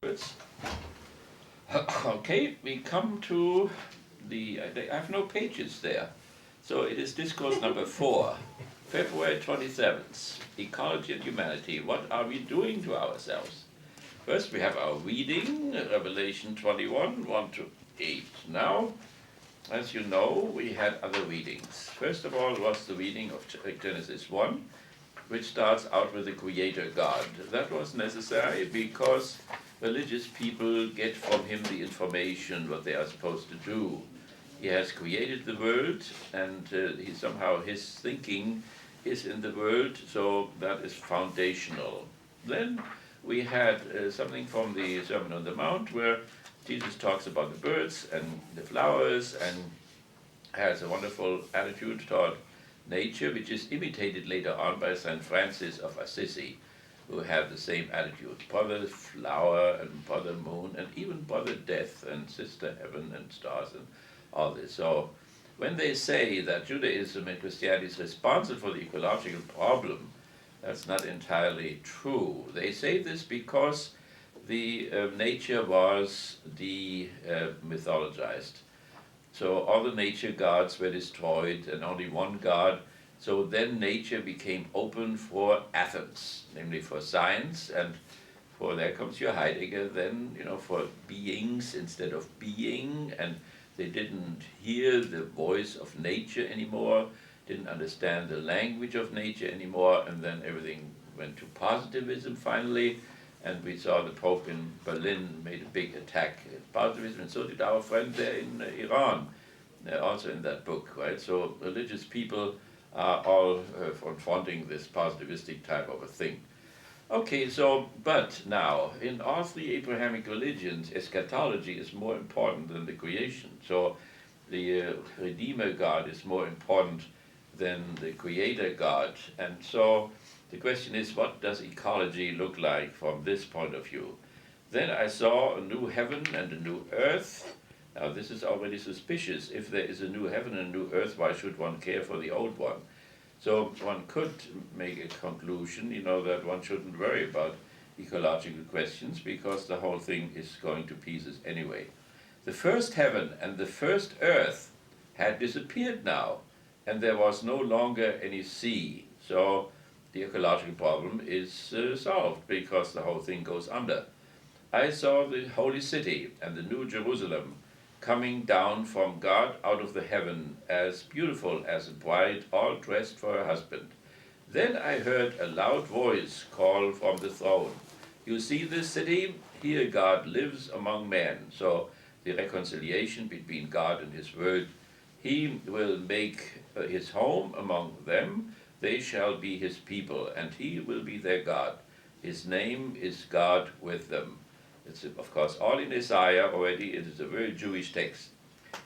It's okay, we come to I have no pages there. So it is discourse number 4, February 27th, Ecology and Humanity. What are we doing to ourselves? First we have our reading, Revelation 21, 1 to 8. Now, as you know, we had other readings. First of all was the reading of Genesis 1, which starts out with the Creator God. That was necessary because religious people get from him the information what they are supposed to do. He has created the world, and his thinking is in the world, so that is foundational. Then we had something from the Sermon on the Mount, where Jesus talks about the birds and the flowers and has a wonderful attitude toward nature, which is imitated later on by St. Francis of Assisi, who have the same attitude. Brother flower and brother moon and even brother death and sister heaven and stars and all this. So when they say that Judaism and Christianity is responsible for the ecological problem, that's not entirely true. They say this because the nature was mythologized. So all the nature gods were destroyed and only one god. So then nature became open for Athens, namely for science, and there comes your Heidegger then, for beings instead of being, and they didn't hear the voice of nature anymore, didn't understand the language of nature anymore, and then everything went to positivism finally, and we saw the Pope in Berlin made a big attack at positivism, and so did our friend there in Iran, also in that book, right? So religious people are all confronting this positivistic type of a thing. Okay, so, but now, in all three Abrahamic religions, eschatology is more important than the creation. So the Redeemer God is more important than the Creator God. And so the question is, what does ecology look like from this point of view? Then I saw a new heaven and a new earth. Now this is already suspicious. If there is a new heaven and a new earth, why should one care for the old one? So one could make a conclusion, that one shouldn't worry about ecological questions because the whole thing is going to pieces anyway. The first heaven and the first earth had disappeared now, and there was no longer any sea. So the ecological problem is solved because the whole thing goes under. I saw the holy city and the new Jerusalem coming down from God out of the heaven, as beautiful as a bride all dressed for her husband. Then I heard a loud voice call from the throne, "You see this city? Here God lives among men." So the reconciliation between God and his word. He will make his home among them. They shall be his people, and he will be their God. His name is God with them. It's, of course, all in Isaiah already. It is a very Jewish text.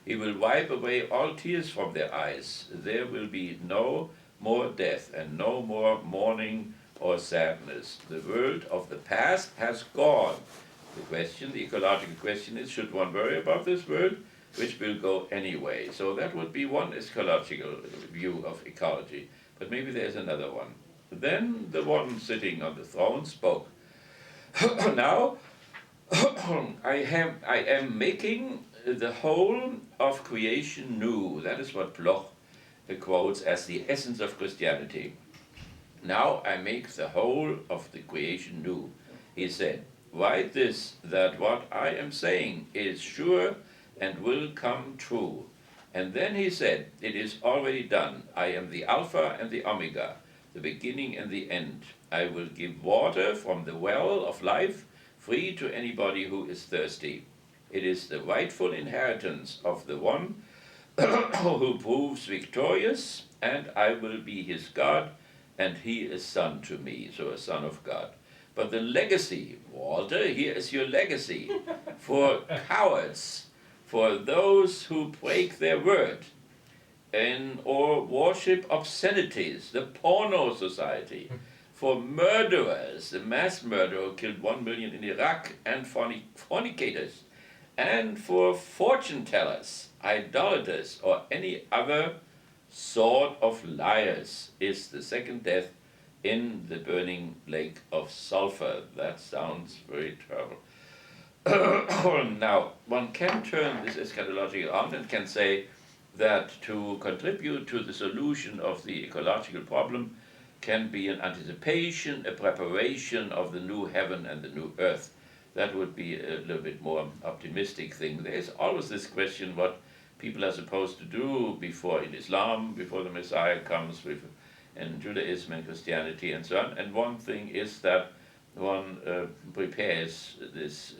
He will wipe away all tears from their eyes. There will be no more death and no more mourning or sadness. The world of the past has gone. The ecological question is, should one worry about this world, which will go anyway? So that would be one ecological view of ecology. But maybe there's another one. Then the one sitting on the throne spoke. Now, I am making the whole of creation new. That is what Bloch quotes as the essence of Christianity. Now I make the whole of the creation new. He said, write this, that what I am saying is sure and will come true. And then he said, it is already done. I am the Alpha and the Omega, the beginning and the end. I will give water from the well of life, free to anybody who is thirsty. It is the rightful inheritance of the one who proves victorious, and I will be his God, and he is son to me, so a son of God. But the legacy, Walter, here is your legacy, for cowards, for those who break their word, or worship obscenities, the porno society, for murderers, the mass murderer who killed 1 million in Iraq, and fornicators, and for fortune tellers, idolaters, or any other sort of liars, is the second death in the burning lake of sulfur. That sounds very terrible. Now, one can turn this eschatology on and can say that to contribute to the solution of the ecological problem can be an anticipation, a preparation of the new heaven and the new earth. That would be a little bit more optimistic thing. There's always this question what people are supposed to do before in Islam, before the Messiah comes, in Judaism and Christianity and so on. And one thing is that one prepares this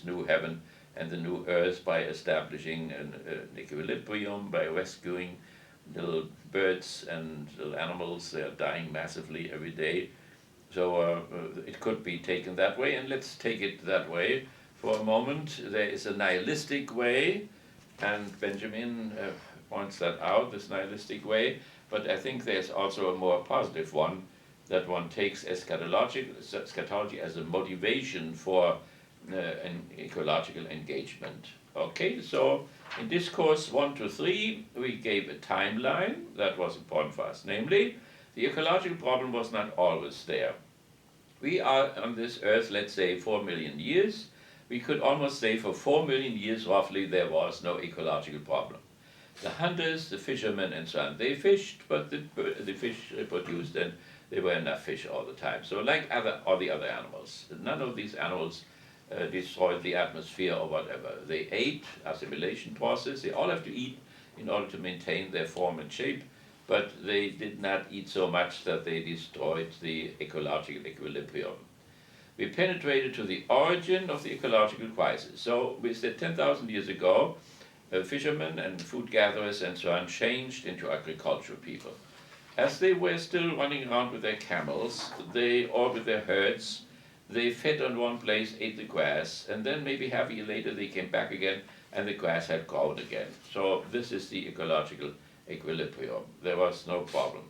new heaven and the new earth by establishing an equilibrium, by rescuing little birds and little animals. They are dying massively every day. So it could be taken that way, and let's take it that way for a moment. There is a nihilistic way, and Benjamin points that out, this nihilistic way, but I think there's also a more positive one, that one takes eschatology as a motivation for an ecological engagement. Okay, so in discourse 1 to 3, we gave a timeline that was important for us, namely, the ecological problem was not always there. We are on this earth, let's say, 4 million years. We could almost say for 4 million years, roughly, there was no ecological problem. The hunters, the fishermen, and so on, they fished, but the fish reproduced, and there were enough fish all the time. So like all the other animals, none of these animals destroyed the atmosphere or whatever. They ate, assimilation process, they all have to eat in order to maintain their form and shape, but they did not eat so much that they destroyed the ecological equilibrium. We penetrated to the origin of the ecological crisis. So we said 10,000 years ago, fishermen and food gatherers and so on changed into agricultural people. As they were still running around with their camels, or with their herds, they fed on one place, ate the grass, and then maybe half a year later they came back again and the grass had grown again. So this is the ecological equilibrium. There was no problem.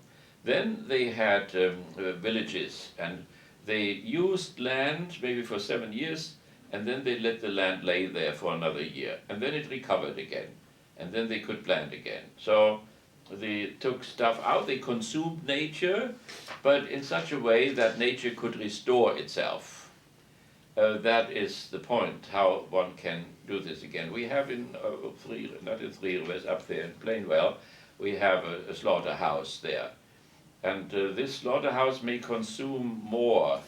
Then they had villages, and they used land maybe for 7 years, and then they let the land lay there for another year, and then it recovered again, and then they could plant again. So they took stuff out, they consumed nature, but in such a way that nature could restore itself. That is the point, how one can do this again. We have not in Three Rivers, up there in Plainwell, we have a slaughterhouse there. And this slaughterhouse may consume more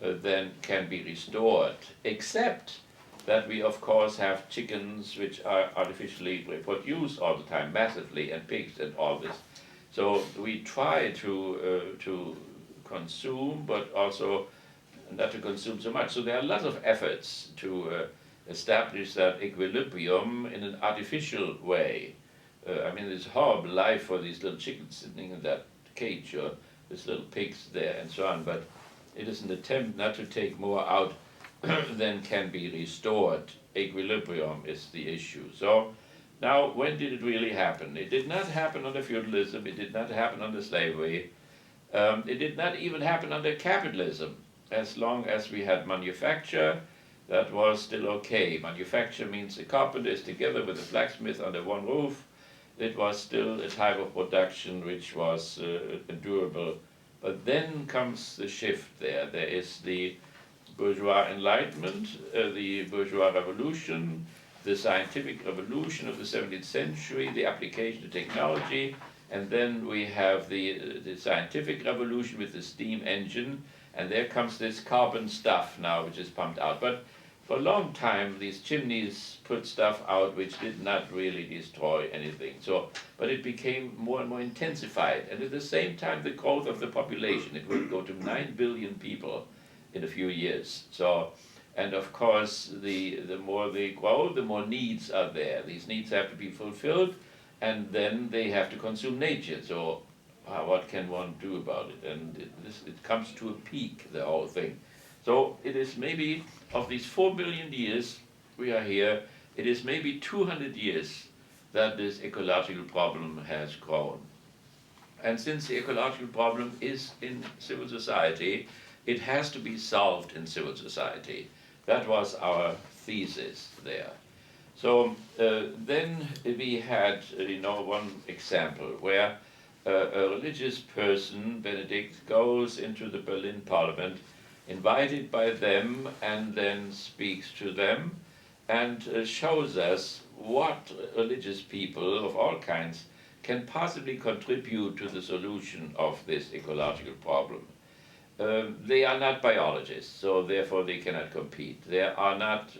than can be restored, except that we of course have chickens which are artificially reproduced all the time, massively, and pigs and all this. So we try to consume, but also not to consume so much. So there are lots of efforts to establish that equilibrium in an artificial way. I mean, it's horrible life for these little chickens sitting in that cage, or these little pigs there and so on, but it is an attempt not to take more out than can be restored. Equilibrium is the issue. So now, when did it really happen? It did not happen under feudalism, it did not happen under slavery, it did not even happen under capitalism. As long as we had manufacture, that was still okay. Manufacture means the carpenter is together with the blacksmith under one roof. It was still a type of production which was endurable. But then comes the shift there. There is the bourgeois enlightenment, the bourgeois revolution, the scientific revolution of the 17th century, the application of technology, and then we have the scientific revolution with the steam engine, and there comes this carbon stuff now which is pumped out. But for a long time these chimneys put stuff out which did not really destroy anything. So, but it became more and more intensified, and at the same time the growth of the population, it will go to 9 billion people in a few years. So, and of course the more they grow, the more needs are there. These needs have to be fulfilled, and then they have to consume nature. So what can one do about it? And it comes to a peak, the whole thing. So it is maybe, of these 4 billion years we are here, it is maybe 200 years that this ecological problem has grown. And since the ecological problem is in civil society, it has to be solved in civil society. That was our thesis there. So then we had, one example where a religious person, Benedict, goes into the Berlin Parliament invited by them, and then speaks to them and shows us what religious people of all kinds can possibly contribute to the solution of this ecological problem. They are not biologists, so therefore they cannot compete. They are not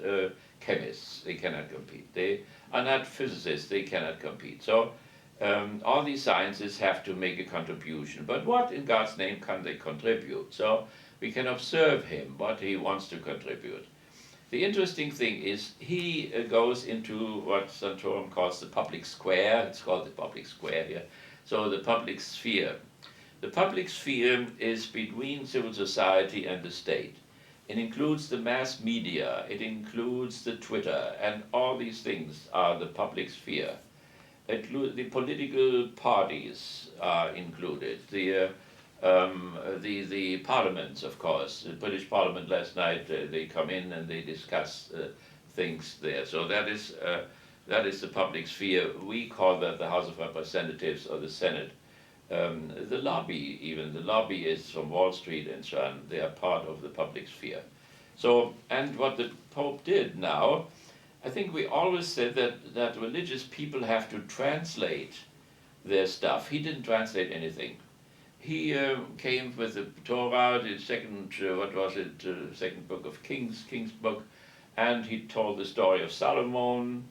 chemists, they cannot compete. They are not physicists, they cannot compete. So all these sciences have to make a contribution. But what in God's name can they contribute? So we can observe him, what he wants to contribute. The interesting thing is he goes into what Santorum calls the public square. It's called the public square here. So the public sphere. The public sphere is between civil society and the state. It includes the mass media, it includes the Twitter, and all these things are the public sphere. The political parties are included, the parliaments, of course. The British Parliament last night, they come in and they discuss things there. So that is the public sphere. We call that the House of Representatives or the Senate. The lobby, even the lobbyists from Wall Street and so on, they are part of the public sphere. So, and what the Pope did now, I think we always said that religious people have to translate their stuff. He didn't translate anything. He came with the Torah, the second, second book of Kings book, and he told the story of Solomon,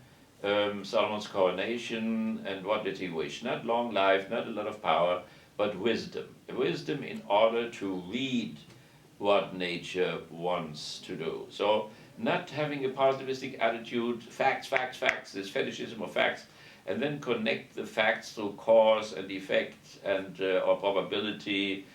Solomon's coronation, and what did he wish? Not long life, not a lot of power, but wisdom. Wisdom in order to read what nature wants to do. So not having a positivistic attitude, facts, this fetishism of facts, and then connect the facts through cause and effect and or probability,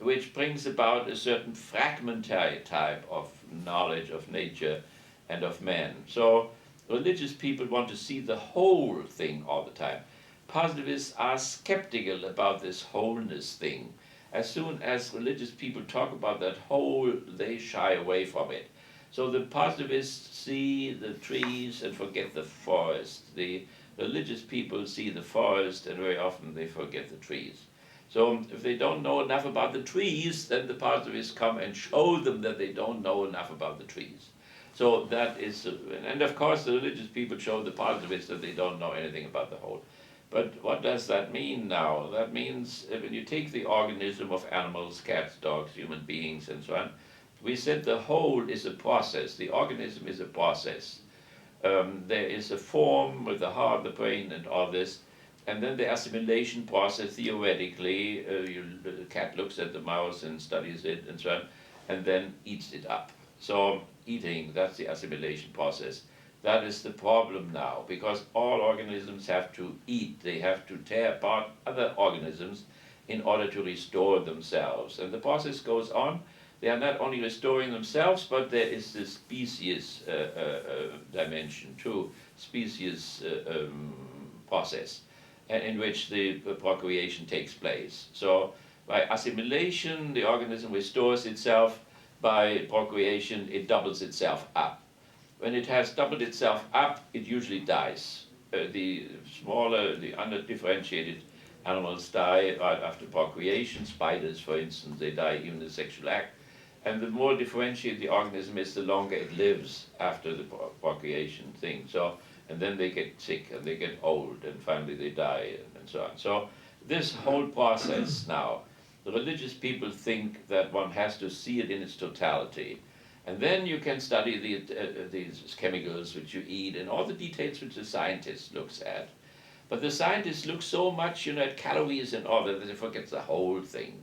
which brings about a certain fragmentary type of knowledge of nature and of man. So religious people want to see the whole thing all the time. Positivists are skeptical about this wholeness thing. As soon as religious people talk about that whole, they shy away from it. So the positivists see the trees and forget the forest. The religious people see the forest and very often they forget the trees. So if they don't know enough about the trees, then the positivists come and show them that they don't know enough about the trees. So that is, and of course the religious people show the positivists that they don't know anything about the whole. But what does that mean now? That means when you take the organism of animals, cats, dogs, human beings, and so on, we said the whole is a process. The organism is a process. There is a form with the heart, the brain, and all this. And then the assimilation process, theoretically, the cat looks at the mouse and studies it, and so on, and then eats it up. So eating, that's the assimilation process. That is the problem now, because all organisms have to eat. They have to tear apart other organisms in order to restore themselves. And the process goes on. They are not only restoring themselves, but there is this species dimension too, species process, in which the procreation takes place. So by assimilation, the organism restores itself. By procreation, it doubles itself up. When it has doubled itself up, it usually dies. The smaller, the undifferentiated animals die right after procreation. Spiders, for instance, they die even in the sexual act. And the more differentiated the organism is, the longer it lives after the procreation thing. So, and then they get sick and they get old and finally they die and so on. So this whole process now, the religious people think that one has to see it in its totality. And then you can study these chemicals which you eat and all the details which the scientist looks at. But the scientist looks so much, at calories and all that they forget the whole thing.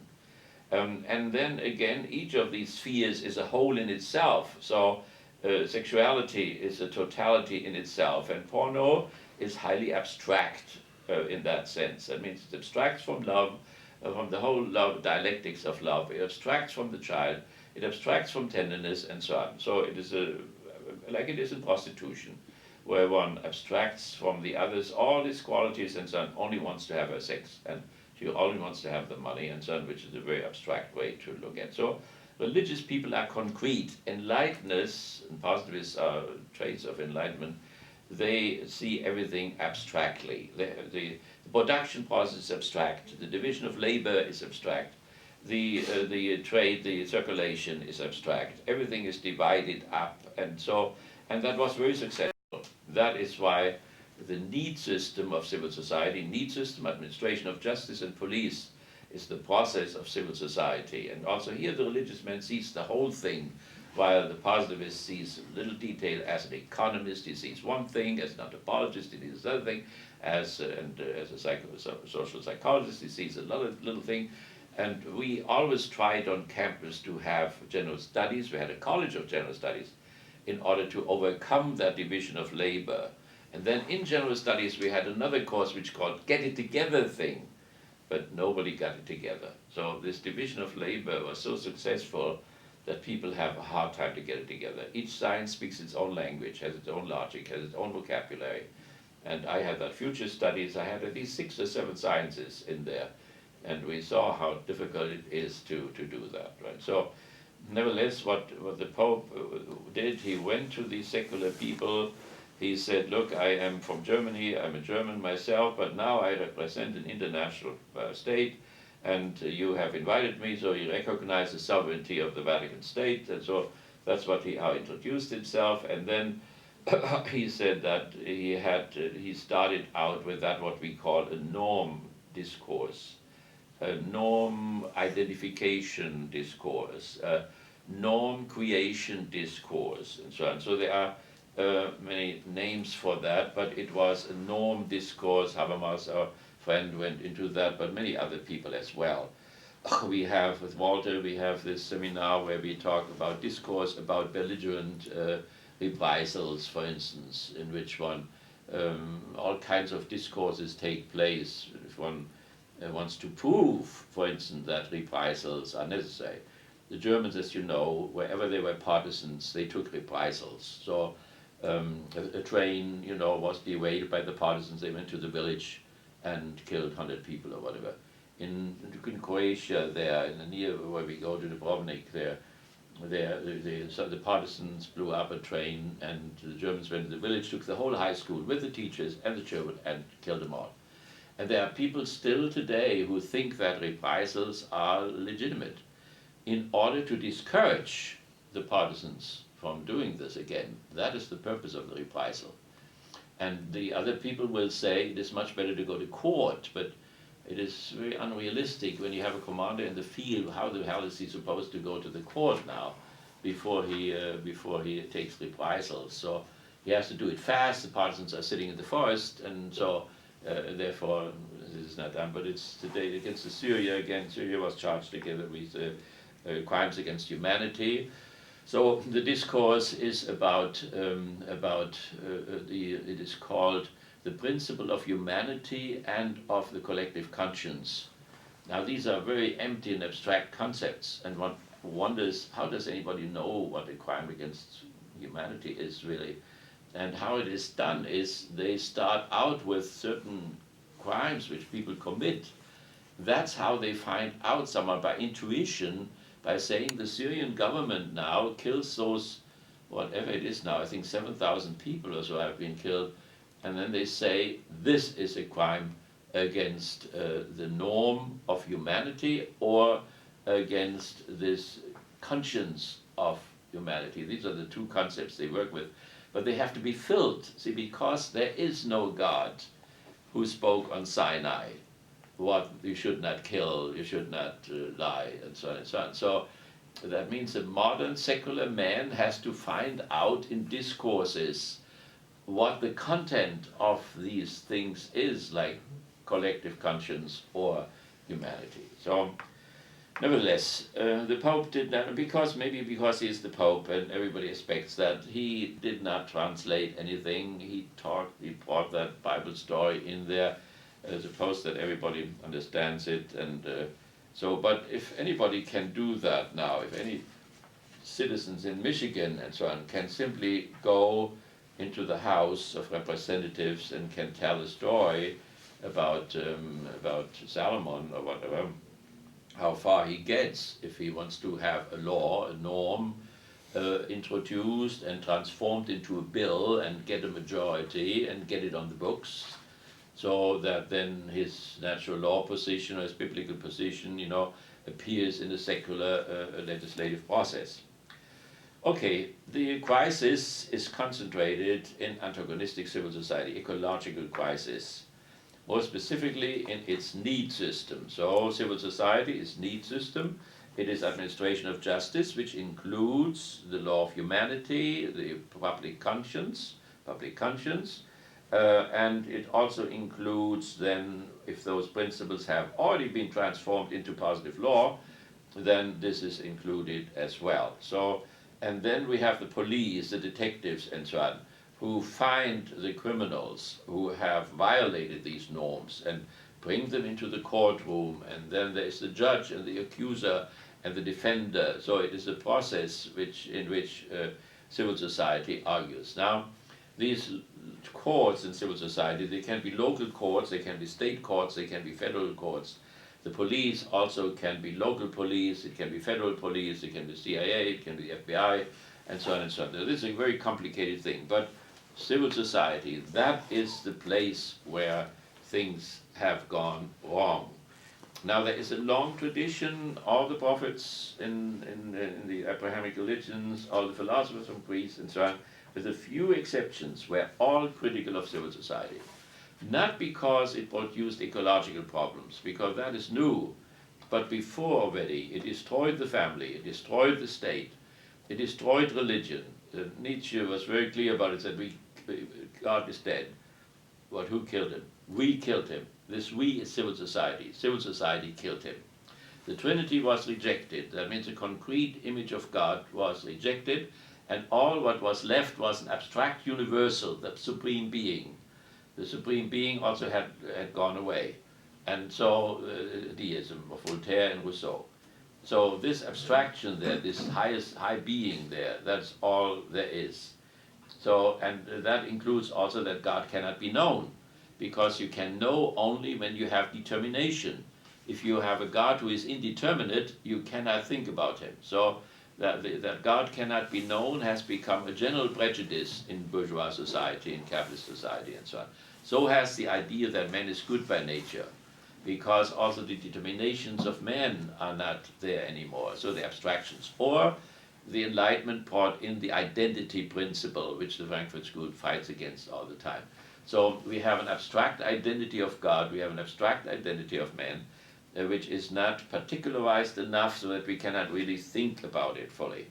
And then again, each of these spheres is a whole in itself. So sexuality is a totality in itself, and porno is highly abstract in that sense. That means it abstracts from love, from the whole love dialectics of love. It abstracts from the child. It abstracts from tenderness and so on. So it is like it is in prostitution, where one abstracts from the others all his qualities and so on, only wants to have her sex, and she only wants to have the money and so on, which is a very abstract way to look at. So religious people are concrete. Enlighteners and positivists are traits of enlightenment. They see everything abstractly. The production process is abstract. The division of labor is abstract. the trade, the circulation is abstract. Everything is divided up, and that was very successful. That is why the need system of civil society, need system, administration of justice and police, is the process of civil society. And also here the religious man sees the whole thing, while the positivist sees little detail. As an economist, he sees one thing; as an anthropologist, he sees another thing; as a social psychologist, he sees another little thing. And we always tried on campus to have general studies. We had a college of general studies in order to overcome that division of labor. And then in general studies we had another course which called Get It Together thing, but nobody got it together. So this division of labor was so successful that people have a hard time to get it together. Each science speaks its own language, has its own logic, has its own vocabulary. And I had that future studies, I had at least 6 or 7 sciences in there. And we saw how difficult it is to do that, right? So nevertheless, what the Pope did, he went to the secular people. He said, look, I am from Germany, I'm a German myself, but now I represent an international state, and you have invited me, so you recognize the sovereignty of the Vatican State. And so that's what how he introduced himself. And then he said that he started out with that what we call a norm discourse, a norm identification discourse, a norm creation discourse, and so on. So there are many names for that, but it was a norm discourse. Habermas, our friend, went into that, but many other people as well. We have, with Walter, we have this seminar where we talk about discourse about belligerent reprisals, for instance, in which all kinds of discourses take place. If one wants to prove, for instance, that reprisals are necessary. The Germans, as you know, wherever they were partisans, they took reprisals. So a train, was derailed by the partisans. They went to the village and killed 100 people or whatever. In Croatia, there, near where we go to Dubrovnik, the partisans blew up a train, and the Germans went to the village, took the whole high school with the teachers and the children, and killed them all. And there are people still today who think that reprisals are legitimate in order to discourage the partisans from doing this again. That is the purpose of the reprisal. And the other people will say it is much better to go to court, but it is very unrealistic when you have a commander in the field. How the hell is he supposed to go to the court now before he takes reprisals? So he has to do it fast. The partisans are sitting in the forest, and so therefore this is not done. But it's today against Syria again. Syria was charged together with crimes against humanity. So the discourse is about it is called the principle of humanity and of the collective conscience. Now these are very empty and abstract concepts, and one wonders, how does anybody know what a crime against humanity is really? And how it is done is they start out with certain crimes which people commit. That's how they find out somehow, by intuition, by saying the Syrian government now kills those, whatever it is now, I think 7,000 people or so have been killed, and then they say this is a crime against the norm of humanity or against this conscience of humanity. These are the two concepts they work with, but they have to be filled, see, because there is no God who spoke on Sinai what you should not kill, you should not lie, and so on and so on. So that means a modern secular man has to find out in discourses what the content of these things is, like collective conscience or humanity. So nevertheless, the Pope did not, maybe because he's the Pope and everybody expects that, he did not translate anything. He brought that Bible story in there, suppose that everybody understands it. And but if anybody can do that now, if any citizens in Michigan and so on can simply go into the House of Representatives and can tell a story about Salomon or whatever, how far he gets if he wants to have a law, a norm, introduced and transformed into a bill and get a majority and get it on the books. so that then his natural law position or his biblical position, appears in the secular legislative process. Okay, the crisis is concentrated in antagonistic civil society, ecological crisis, more specifically in its need system. So civil society is need system. It is administration of justice, which includes the law of humanity, the public conscience, and it also includes then, if those principles have already been transformed into positive law, then this is included as well. So, and then we have the police, the detectives, and so on, who find the criminals who have violated these norms and bring them into the courtroom, and then there is the judge and the accuser and the defender. So it is a process in which civil society argues. Now, these courts in civil society, they can be local courts, they can be state courts, they can be federal courts. The police also can be local police, it can be federal police, it can be CIA, it can be FBI, and so on and so on. Now, this is a very complicated thing, but civil society, that is the place where things have gone wrong. Now, there is a long tradition, all the prophets in the Abrahamic religions, all the philosophers from Greece and so on, with a few exceptions, were all critical of civil society. Not because it produced ecological problems, because that is new, but before already, it destroyed the family, it destroyed the state, it destroyed religion. Nietzsche was very clear about it, said, God is dead. But who killed him? We killed him. This we is civil society. Civil society killed him. The Trinity was rejected. That means a concrete image of God was rejected, and all what was left was an abstract universal, the supreme being. The supreme being also had gone away. And so deism of Voltaire and Rousseau. So this abstraction there, this high being there, that's all there is. So, and that includes also that God cannot be known, because you can know only when you have determination. If you have a God who is indeterminate, you cannot think about him. So that God cannot be known has become a general prejudice in bourgeois society, in capitalist society, and so on. So has the idea that man is good by nature, because also the determinations of man are not there anymore, so the abstractions. Or the Enlightenment brought in the identity principle, which the Frankfurt School fights against all the time. So we have an abstract identity of God, we have an abstract identity of man, which is not particularized enough so that we cannot really think about it fully.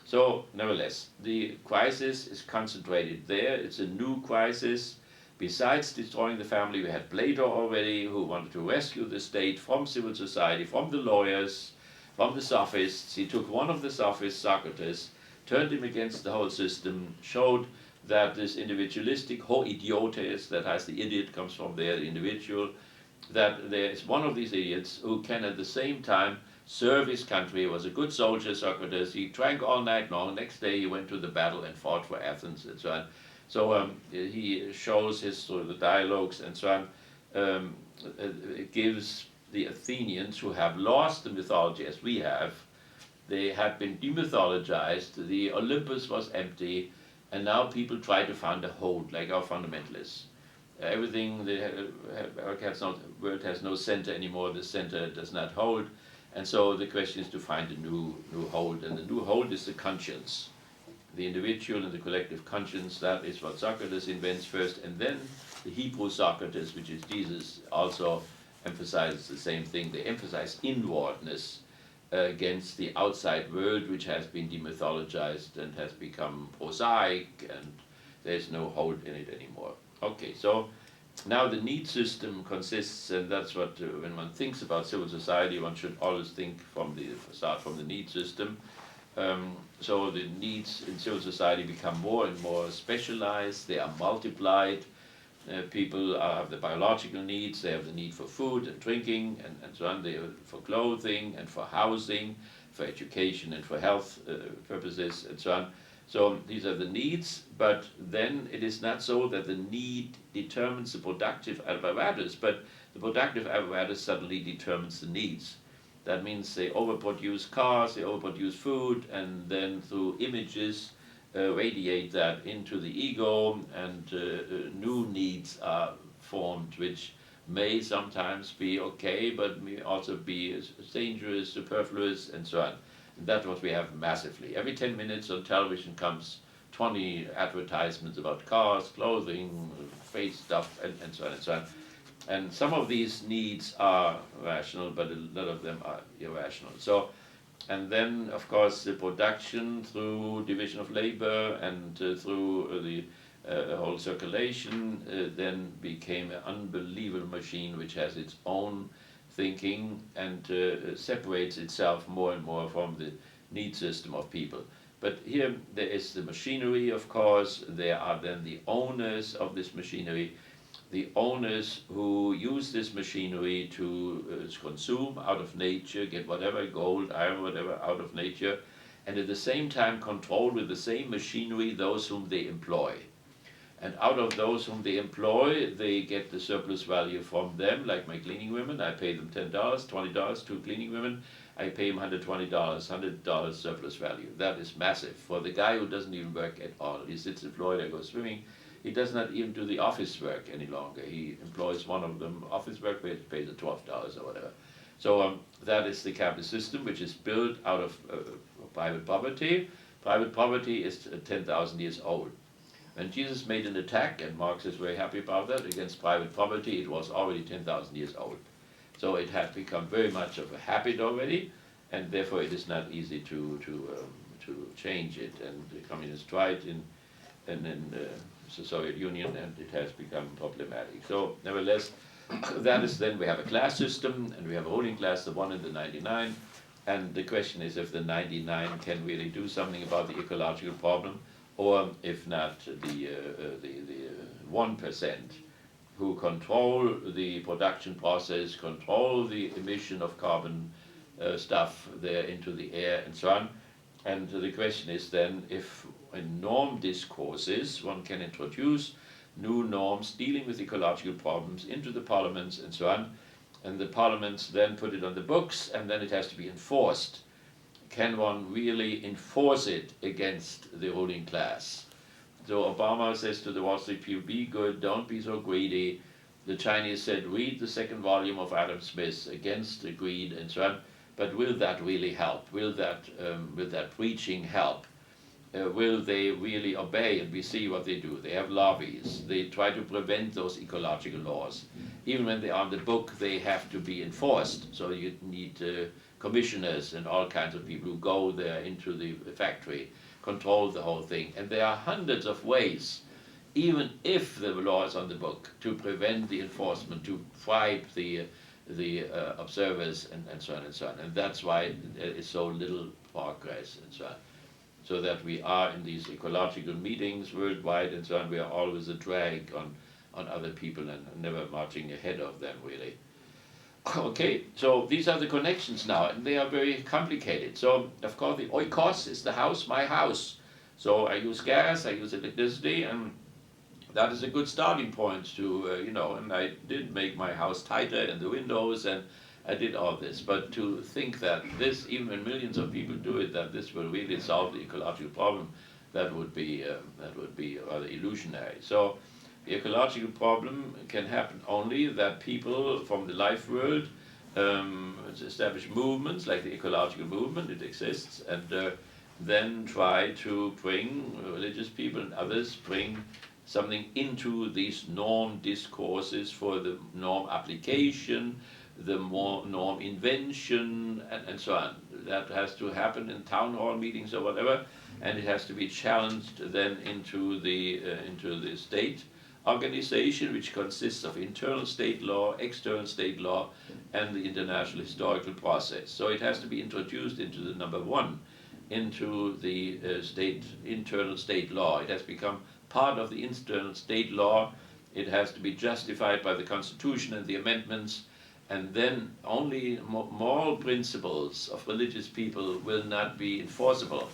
So, nevertheless, the crisis is concentrated there. It's a new crisis. Besides destroying the family, we had Plato already, who wanted to rescue the state from civil society, from the lawyers, from the sophists. He took one of the sophists, Socrates, turned him against the whole system, showed that this individualistic ho idiotes, that has the idiot, comes from there, the individual, that there is one of these idiots who can at the same time serve his country. He was a good soldier, Socrates. He drank all night long. Next day he went to the battle and fought for Athens and so on. So he shows through the dialogues and so on, it gives the Athenians, who have lost the mythology as we have, they had been demythologized, the Olympus was empty, and now people try to find a hold, like our fundamentalists. Everything, our world has no center anymore, the center does not hold, and so the question is to find a new hold, and the new hold is the conscience. The individual and the collective conscience, that is what Socrates invents first, and then the Hebrew Socrates, which is Jesus, also emphasizes the same thing. They emphasize inwardness against the outside world, which has been demythologized and has become prosaic, and there's no hold in it anymore. Okay, so now the need system consists, and that's what, when one thinks about civil society, one should always start from the need system. So the needs in civil society become more and more specialized, they are multiplied. People have the biological needs, they have the need for food and drinking and so on, they have for clothing and for housing, for education and for health purposes and so on. So these are the needs, but then it is not so that the need determines the productive apparatus, but the productive apparatus suddenly determines the needs. That means they overproduce cars, they overproduce food, and then through images radiate that into the ego, and new needs are formed, which may sometimes be okay, but may also be dangerous, superfluous, and so on. And that's what we have massively. Every 10 minutes on television comes 20 advertisements about cars, clothing, face stuff, and so on and so on. And some of these needs are rational, but a lot of them are irrational. So, and then, of course, the production through division of labor and through the whole circulation then became an unbelievable machine which has its own thinking and separates itself more and more from the need system of people. But here there is the machinery, of course. There are then the owners of this machinery, the owners who use this machinery to consume out of nature, get whatever, gold, iron, whatever, out of nature, and at the same time control with the same machinery those whom they employ. And out of those whom they employ, they get the surplus value from them, like my cleaning women. I pay them $10, $20, 2 cleaning women. I pay them $120, $100 surplus value. That is massive. For the guy who doesn't even work at all, he sits in Florida, goes swimming, he does not even do the office work any longer. He employs one of them, office work, pays the $12 or whatever. So that is the capitalist system, which is built out of private property. Private property is 10,000 years old. When Jesus made an attack, and Marx is very happy about that, against private property, it was already 10,000 years old. So it had become very much of a habit already, and therefore it is not easy to change it. And the communists tried in the Soviet Union, and it has become problematic. So nevertheless, that is then we have a class system, and we have a ruling class, the 1 and the 99, and the question is if the 99 can really do something about the ecological problem, or if not the 1% who control the production process, control the emission of carbon stuff there into the air and so on. And the question is then if in norm discourses one can introduce new norms dealing with ecological problems into the parliaments and so on, and the parliaments then put it on the books, and then it has to be enforced. Can one really enforce it against the ruling class? So Obama says to the Wall Street people, be good, don't be so greedy. The Chinese said, read the 2nd volume of Adam Smith against the greed and so on. But will that really help? Will that preaching help? Will they really obey? And we see what they do. They have lobbies. They try to prevent those ecological laws. Even when they are on the book, they have to be enforced. So you need commissioners and all kinds of people who go there into the factory, control the whole thing. And there are hundreds of ways, even if the law is on the book, to prevent the enforcement, to bribe the observers and so on and so on. And that's why there is so little progress and so on. So that we are in these ecological meetings worldwide and so on, we are always a drag on other people and never marching ahead of them really. Okay, so these are the connections now, and they are very complicated. So, of course, the oikos is the house, my house. So I use gas, I use electricity, and that is a good starting point to, and I did make my house tighter and the windows, and I did all this. But to think that this, even when millions of people do it, that this will really solve the ecological problem, that would be rather illusionary. So the ecological problem can happen only that people from the life world establish movements like the ecological movement, it exists, and then try to bring religious people and others, bring something into these norm discourses for the norm application, the more norm invention, and so on. That has to happen in town hall meetings or whatever, and it has to be challenged then into the state organization, which consists of internal state law, external state law, and the international historical process. So it has to be introduced into the number 1, into the internal state law. It has become part of the internal state law. It has to be justified by the Constitution and the amendments, and then only moral principles of religious people will not be enforceable.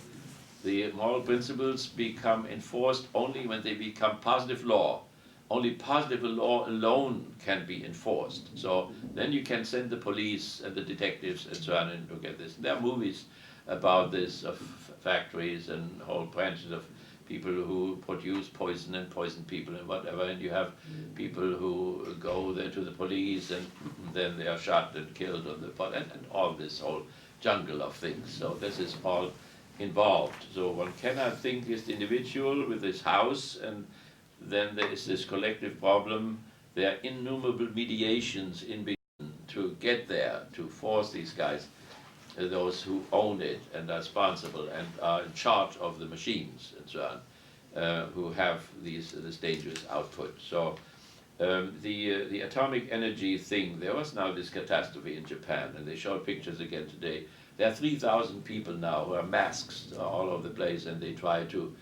The moral principles become enforced only when they become positive law. Only positive law alone can be enforced. So then you can send the police and the detectives and so on and look at this. There are movies about this, of factories and whole branches of people who produce poison and poison people and whatever, and you have people who go there to the police and then they are shot and killed on the spot, and all this whole jungle of things. So this is all involved. So one cannot think as the individual with his house, and then there is this collective problem. There are innumerable mediations in between to get there, to force these guys, those who own it and are responsible and are in charge of the machines and so on, who have this dangerous output. So the atomic energy thing, there was now this catastrophe in Japan, and they showed pictures again today. There are 3,000 people now who are masked all over the place, and they try to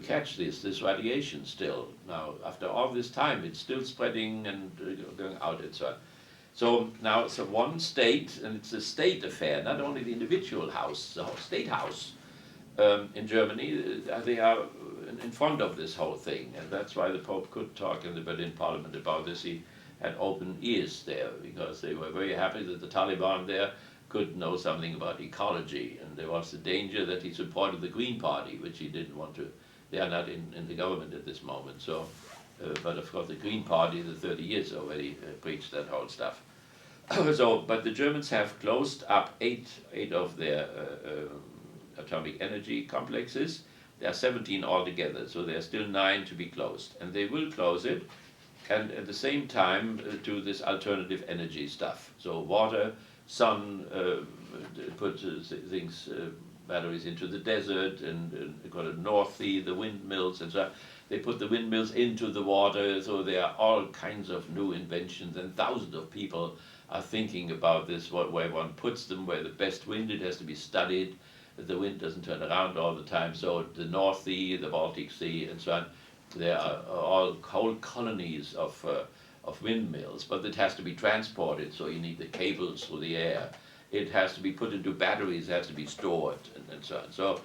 catch this radiation still. Now, after all this time, it's still spreading and going out and so on. So now it's one state, and it's a state affair, not only the individual house, the whole state house in Germany, they are in front of this whole thing, and that's why the Pope could talk in the Berlin Parliament about this. He had open ears there, because they were very happy that the Taliban there could know something about ecology, and there was the danger that he supported the Green Party, which he didn't want to. They are not in the government at this moment, so, but of course the Green Party, the 30 years already preached that whole stuff. So, but the Germans have closed up eight of their atomic energy complexes. There are 17 altogether, so there are still 9 to be closed, and they will close it, and at the same time do this alternative energy stuff. So water, sun, put things, batteries into the desert, and got a North Sea, the windmills, and so on. They put the windmills into the water, so there are all kinds of new inventions, and thousands of people are thinking about this, where one puts them, where the best wind, it has to be studied, that the wind doesn't turn around all the time. So the North Sea, the Baltic Sea, and so on, there are all whole colonies of windmills, but it has to be transported, so you need the cables through the air. It has to be put into batteries, it has to be stored, and so on. So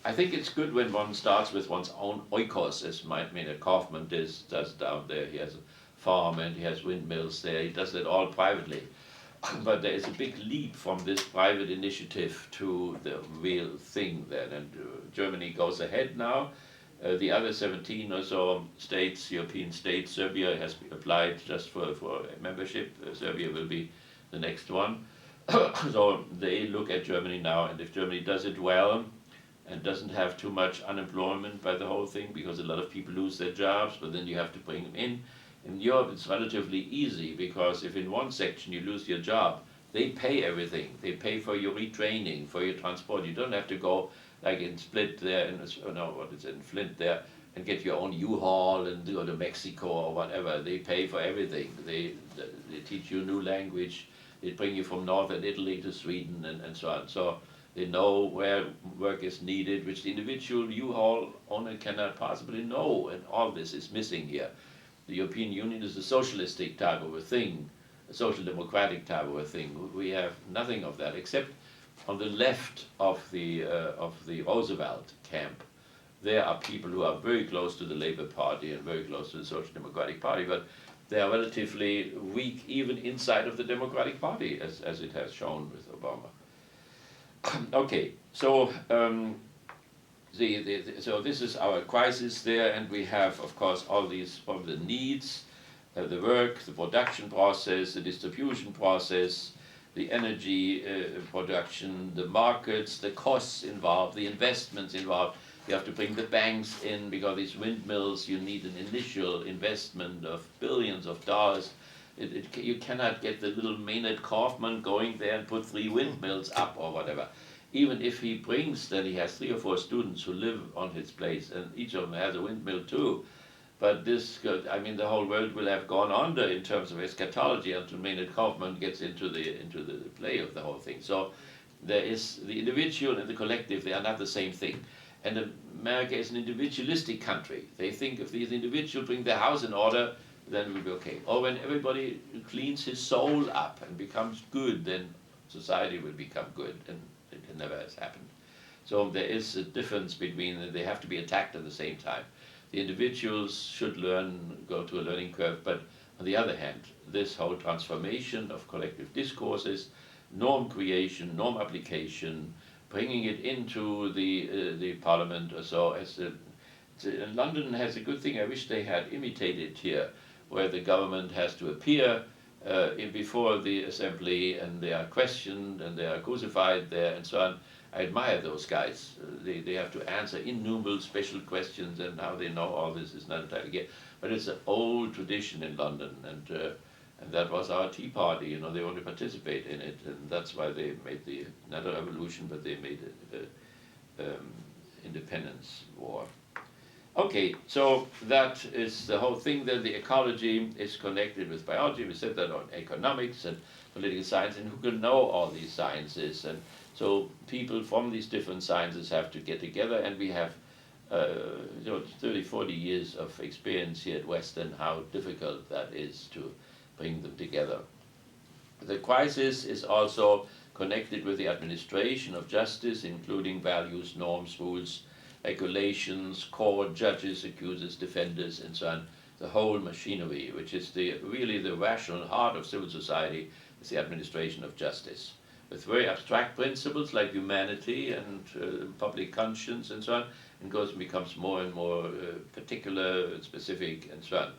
I think it's good when one starts with one's own oikos, as Maynard Kaufman does down there. He has a farm and he has windmills there. He does it all privately. But there is a big leap from this private initiative to the real thing then. And Germany goes ahead now. The other 17 or so states, European states, Serbia has applied just for membership. Serbia will be the next one. So they look at Germany now, and if Germany does it well and doesn't have too much unemployment by the whole thing, because a lot of people lose their jobs, but then you have to bring them in. In Europe it's relatively easy, because if in one section you lose your job, they pay everything. They pay for your retraining, for your transport. You don't have to go like in Split there, in Flint there, and get your own U-Haul and go to Mexico or whatever. They pay for everything. They teach you a new language. They bring you from northern Italy to Sweden and so on. So they know where work is needed, which the individual U-Haul owner cannot possibly know, and all this is missing here. The European Union is a socialistic type of a thing, a social democratic type of a thing. We have nothing of that, except on the left of the Roosevelt camp. There are people who are very close to the Labour Party and very close to the Social Democratic Party, but they are relatively weak even inside of the Democratic Party, as it has shown with Obama. Okay, so so this is our crisis there, and we have, of course, all these from the needs, the work, the production process, the distribution process, the energy production, the markets, the costs involved, the investments involved. You have to bring the banks in, because these windmills, you need an initial investment of billions of dollars. You cannot get the little Maynard Kaufman going there and put 3 windmills up or whatever. Even if he brings, then he has 3 or 4 students who live on his place, and each of them has a windmill too. But this, I mean, the whole world will have gone under in terms of eschatology until Maynard Kaufman gets into the play of the whole thing. So there is the individual and the collective, they are not the same thing. And America is an individualistic country. They think if these individuals bring their house in order, then we'll be okay. Or when everybody cleans his soul up and becomes good, then society will become good, and it never has happened. So there is a difference between, they have to be attacked at the same time. The individuals should learn, go to a learning curve, but on the other hand, this whole transformation of collective discourses, norm creation, norm application, bringing it into the parliament or so. London has a good thing. I wish they had imitated here, where the government has to appear before the assembly, and they are questioned and they are crucified there and so on. I admire those guys. They have to answer innumerable special questions, and how they know all this is not entirely clear. But it's an old tradition in London, and that was our Tea Party. You know, they want to participate in it, and that's why they made not a revolution, but they made independence war. Okay, so that is the whole thing. Then the ecology is connected with biology. We said that on economics and political science, and who can know all these sciences. And so people from these different sciences have to get together, and we have 30, 40 years of experience here at Western how difficult that is to bring them together. The crisis is also connected with the administration of justice, including values, norms, rules, regulations, court, judges, accusers, defenders, and so on. The whole machinery, which is really the rational heart of civil society, is the administration of justice, with very abstract principles like humanity and public conscience and so on, and becomes more and more particular and specific and so on.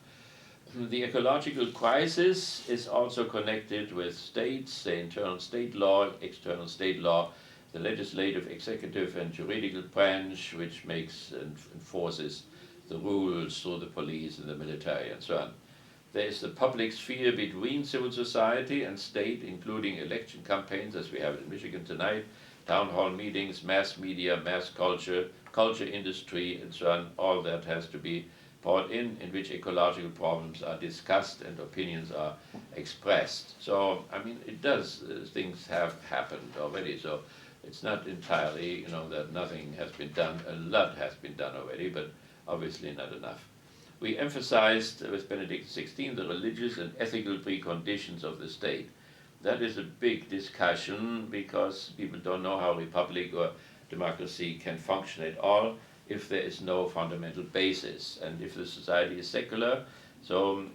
The ecological crisis is also connected with states, the internal state law, external state law, the legislative, executive, and juridical branch, which makes and enforces the rules through the police and the military and so on. There is the public sphere between civil society and state, including election campaigns, as we have in Michigan tonight, town hall meetings, mass media, mass culture, culture industry, and so on. All that has to be brought in which ecological problems are discussed and opinions are expressed. So, I mean, things have happened already. So it's not entirely, that nothing has been done. A lot has been done already, but obviously not enough. We emphasized with Benedict XVI the religious and ethical preconditions of the state. That is a big discussion, because people don't know how republic or democracy can function at all if there is no fundamental basis, and if the society is secular, so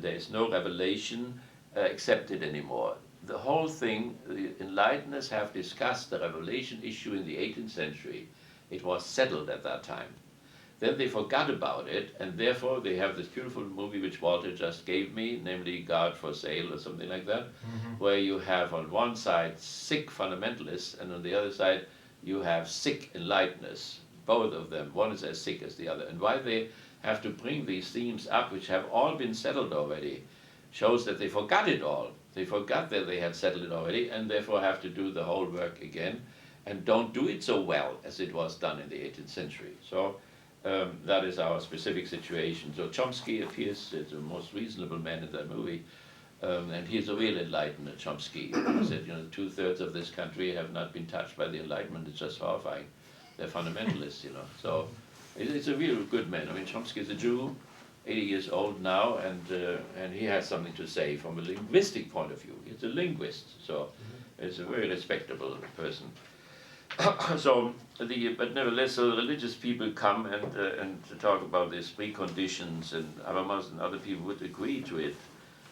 there is no revelation accepted anymore. The whole thing, the enlighteners have discussed the revelation issue in the 18th century. It was settled at that time. Then they forgot about it, and therefore they have this beautiful movie which Walter just gave me, namely God for Sale or something like that, where you have on one side sick fundamentalists, and on the other side you have sick enlighteners, both of them. One is as sick as the other. And why they have to bring these themes up, which have all been settled already, shows that they forgot it all. They forgot that they had settled it already, and therefore have to do the whole work again, and don't do it so well as it was done in the 18th century. So that is our specific situation. So Chomsky appears as the most reasonable man in that movie, and he's a real enlightened Chomsky. He said, 2/3 of this country have not been touched by the Enlightenment. It's just horrifying. They're fundamentalists, So it's a real good man. I mean, Chomsky is a Jew, 80 years old now, and he has something to say from a linguistic point of view. He's a linguist, so it's a very respectable person. But nevertheless, the religious people come and to talk about these preconditions, and Habermas and other people would agree to it,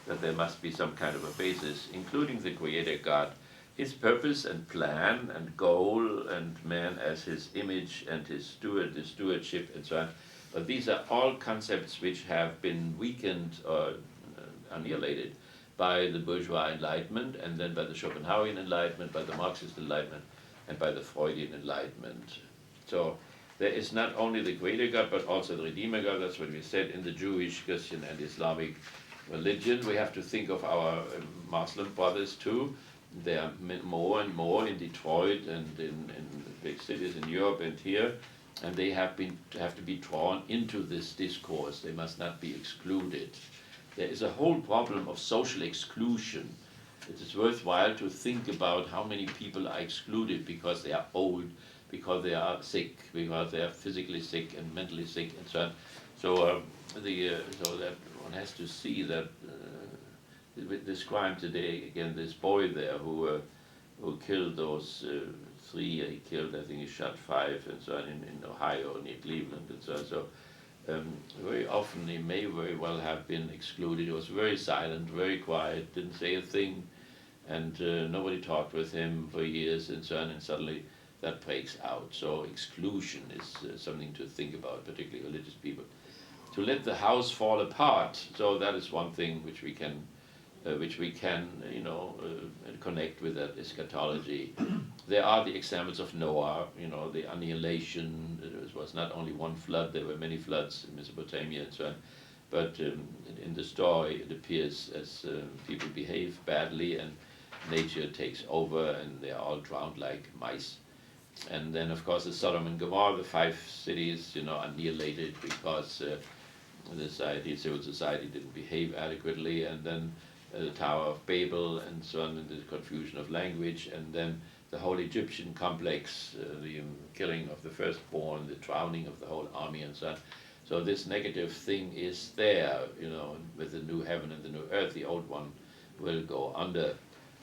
that there must be some kind of a basis, including the Creator God, his purpose and plan and goal, and man as his image and his stewardship and so on. But these are all concepts which have been weakened or annihilated by the bourgeois Enlightenment, and then by the Schopenhauerian Enlightenment, by the Marxist Enlightenment, and by the Freudian Enlightenment. So there is not only the Creator God, but also the Redeemer God. That's what we said in the Jewish, Christian, and Islamic religion. We have to think of our Muslim brothers too. There are more and more in Detroit and in big cities in Europe and here, and they have to be drawn into this discourse. They must not be excluded. There is a whole problem of social exclusion. It is worthwhile to think about how many people are excluded because they are old, because they are sick, because they are physically sick and mentally sick, and so on. So that one has to see that. Described today again this boy there who killed those 3. He killed, I think he shot 5 and so on in Ohio near Cleveland and so on. So very often he may very well have been excluded. He was very silent, very quiet, didn't say a thing, and nobody talked with him for years and so on. And suddenly that breaks out. So exclusion is something to think about, particularly religious people. To let the house fall apart, so that is one thing which we can connect with that eschatology. There are the examples of Noah, the annihilation. It was not only one flood, there were many floods in Mesopotamia and so on. But in the story, it appears as people behave badly and nature takes over and they are all drowned like mice. And then, of course, the Sodom and Gomorrah, the 5 cities, annihilated because civil society didn't behave adequately. And then the Tower of Babel and so on, and the confusion of language, and then the whole Egyptian complex, the killing of the firstborn, the drowning of the whole army and so on. So this negative thing is there, with the new heaven and the new earth, the old one will go under.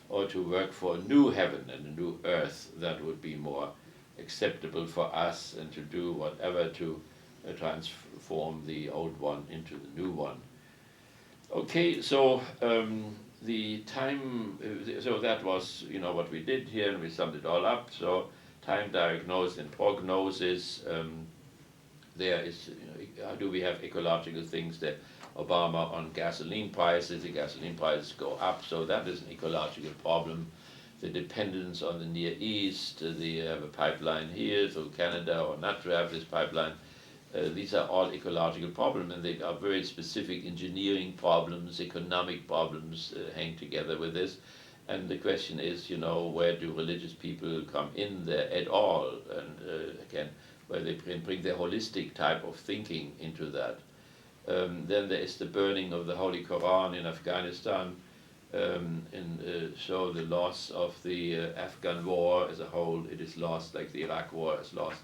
Or to work for a new heaven and a new earth, that would be more acceptable for us, and to do whatever to transform the old one into the new one. Okay, so the time, so that was, what we did here, and we summed it all up. So time diagnosis and prognosis, there is, how do we have ecological things that Obama on gasoline prices, the gasoline prices go up, so that is an ecological problem. The dependence on the Near East, they have a pipeline here through Canada, or not to have this pipeline. These are all ecological problems, and they are very specific engineering problems, economic problems hang together with this. And the question is, where do religious people come in there at all? And again, where they bring their holistic type of thinking into that. Then there is the burning of the Holy Quran in Afghanistan, so the loss of the Afghan war as a whole, it is lost, like the Iraq war is lost.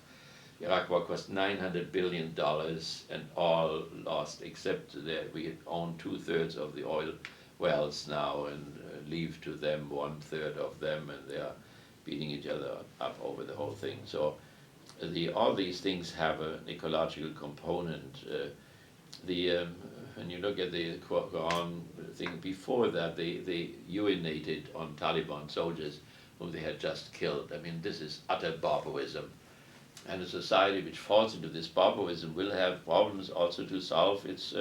The Iraq war cost $900 billion, and all lost, except that we own 2/3 of the oil wells now, and leave to them 1/3 of them, and they are beating each other up over the whole thing. So all these things have an ecological component. When you look at the Quran thing before that, they urinated on Taliban soldiers whom they had just killed. I mean, this is utter barbarism. And a society which falls into this barbarism will have problems also to solve its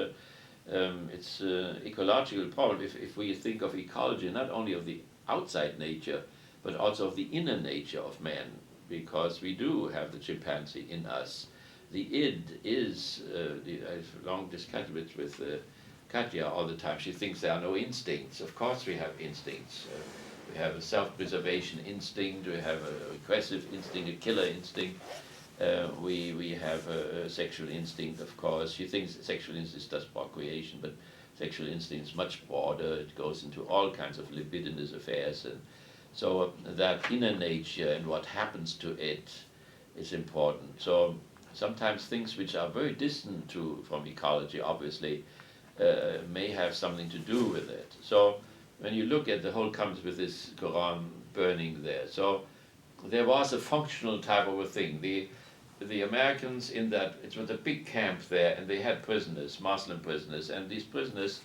ecological problem. If we think of ecology not only of the outside nature, but also of the inner nature of man, because we do have the chimpanzee in us. The id is, I've long discussed with Katya all the time. She thinks there are no instincts. Of course we have instincts. We have a self-preservation instinct, we have a aggressive instinct, a killer instinct. We have a sexual instinct, of course. She thinks sexual instinct is just procreation, but sexual instinct is much broader. It goes into all kinds of libidinous affairs. And so that inner nature and what happens to it is important. So sometimes things which are very distant from ecology, obviously, may have something to do with it. So when you look at the whole comes with this Quran burning there. So there was a functional type of a thing. The Americans in that, it was a big camp there, and they had prisoners, Muslim prisoners, and these prisoners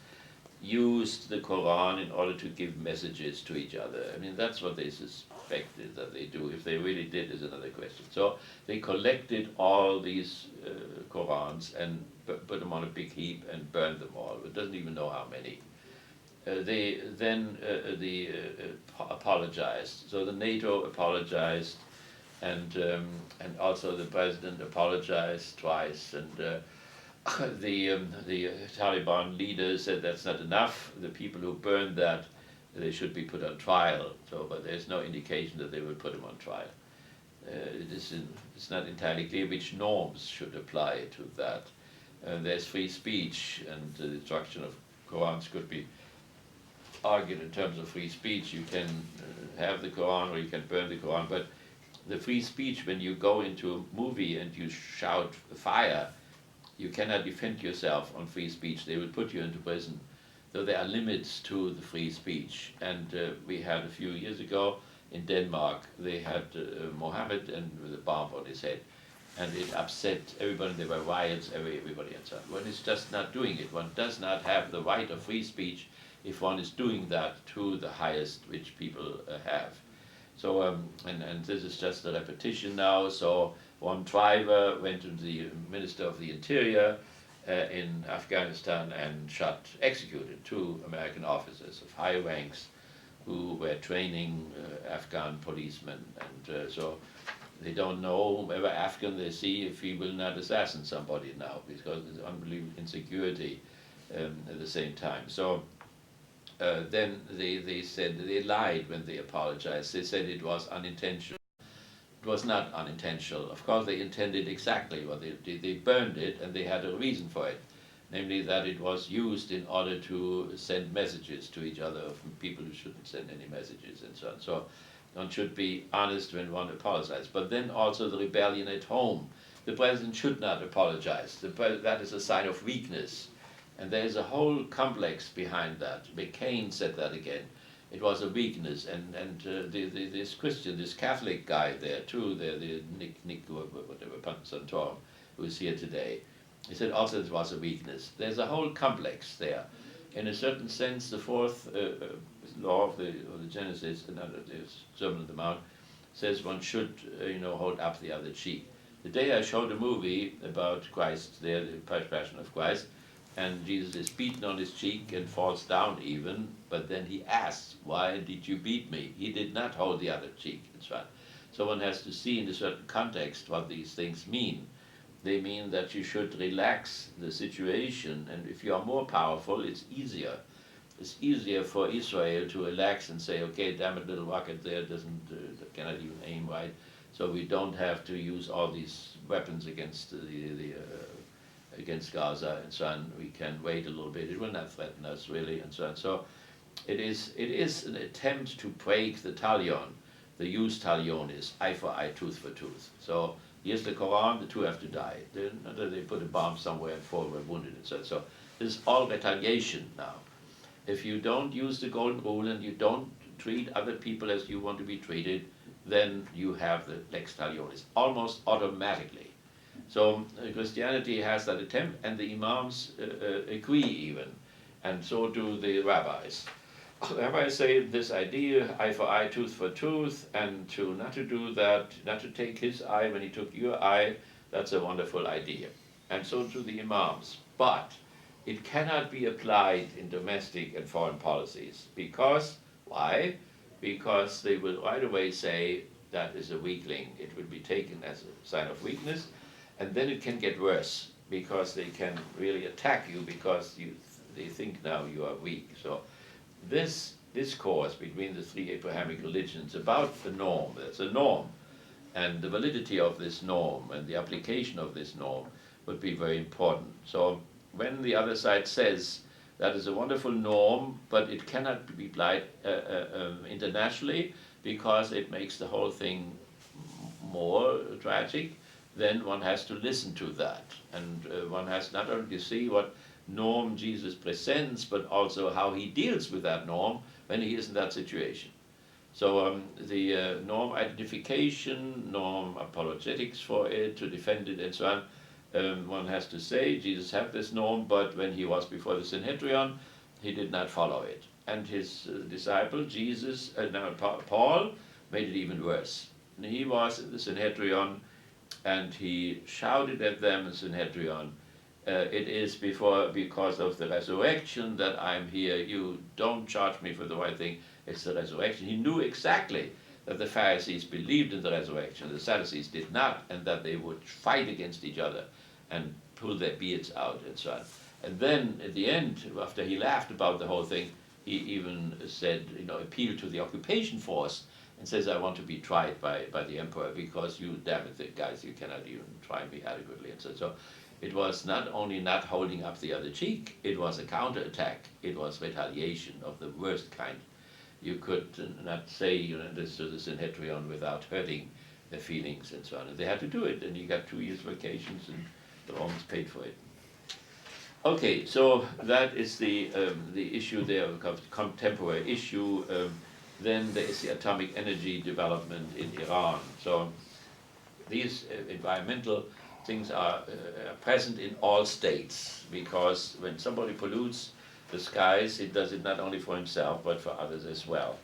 used the Quran in order to give messages to each other. I mean, that's what they suspected that they do. If they really did is another question. So they collected all these Qurans and put them on a big heap and burned them all. It doesn't even know how many. They then apologized. So the NATO apologized, and also the president apologized twice, and the Taliban leader said that's not enough. The people who burned that, they should be put on trial. So, but there's no indication that they will put them on trial. It's not entirely clear which norms should apply to that. There's free speech, and the destruction of Qurans could be argued in terms of free speech. You can have the Quran or you can burn the Quran, but the free speech, when you go into a movie and you shout fire, you cannot defend yourself on free speech. They will put you into prison. So there are limits to the free speech. And we had a few years ago in Denmark, they had Mohammed and with a bomb on his head. And it upset everybody. There were riots, everybody and so on. One is just not doing it. One does not have the right of free speech if one is doing that to the highest which people have. So, and this is just a repetition now. So one driver went to the Minister of the Interior in Afghanistan and executed 2 American officers of high ranks who were training Afghan policemen. And so they don't know whoever Afghan they see if he will not assassinate somebody now, because there's unbelievable insecurity at the same time. So then they said they lied when they apologized. They said it was unintentional. It was not unintentional. Of course, they intended exactly what they did. They burned it, and they had a reason for it, namely that it was used in order to send messages to each other from people who shouldn't send any messages and so on. So one should be honest when one apologizes. But then also the rebellion at home. The president should not apologize. That is a sign of weakness. And there is a whole complex behind that. McCain said that again. It was a weakness. And this Christian, this Catholic guy there too, the Nick whatever, Santorum, who is here today, he said also it was a weakness. There's a whole complex there. In a certain sense, the 4th law of the Genesis, another the Sermon on the Mount, says one should hold up the other cheek. The day I showed a movie about Christ there, the Passion of Christ, and Jesus is beaten on his cheek and falls down even, but then he asks, "Why did you beat me?" He did not hold the other cheek. It's right. So one has to see in a certain context what these things mean. They mean that you should relax the situation, and if you are more powerful, it's easier. It's easier for Israel to relax and say, "Okay, damn it, little rocket there cannot even aim right, so we don't have to use all these weapons against against Gaza and so on. We can wait a little bit. It will not threaten us really, and so on." So it is an attempt to break the talion. The jus talion is eye for eye, tooth for tooth. So here's the Quran, the 2 have to die. They put a bomb somewhere and 4 were wounded and so on. So this is all retaliation now. If you don't use the golden rule and you don't treat other people as you want to be treated, then you have the lex talionis almost automatically. So Christianity has that attempt, and the imams agree even, and so do the rabbis. Rabbis say this idea, eye for eye, tooth for tooth, and not to do that, not to take his eye when he took your eye, that's a wonderful idea. And so do the imams. But it cannot be applied in domestic and foreign policies. Because, why? Because they will right away say that is a weakling. It will be taken as a sign of weakness, and then it can get worse, because they can really attack you because they think now you are weak. So this discourse between the 3 Abrahamic religions about the norm, there's a norm, and the validity of this norm and the application of this norm would be very important. So when the other side says that is a wonderful norm, but it cannot be applied internationally because it makes the whole thing more tragic, then one has to listen to that. And one has not only to see what norm Jesus presents, but also how he deals with that norm when he is in that situation. So the norm identification, norm apologetics for it, to defend it and so on, one has to say Jesus had this norm, but when he was before the Sanhedrin, he did not follow it. And his disciple, Paul, made it even worse. And he was in the Sanhedrin, and he shouted at them in the Sanhedrin, "It is because of the resurrection that I'm here. You don't charge me for the right thing. It's the resurrection." He knew exactly that the Pharisees believed in the resurrection, the Sadducees did not, and that they would fight against each other and pull their beards out and so on. And then at the end, after he laughed about the whole thing, he even said, appealed to the occupation force and says, "I want to be tried by the emperor because you, damn it, guys, you cannot even try me adequately." And so it was not only not holding up the other cheek, it was a counterattack. It was retaliation of the worst kind. You could not say this to the Sanhedrin without hurting their feelings and so on. And they had to do it, and he got 2 years vacations, and the Romans paid for it. Okay, so that is the issue there, contemporary issue. Then there is the atomic energy development in Iran. So these environmental things are present in all states, because when somebody pollutes the skies, it does it not only for himself, but for others as well.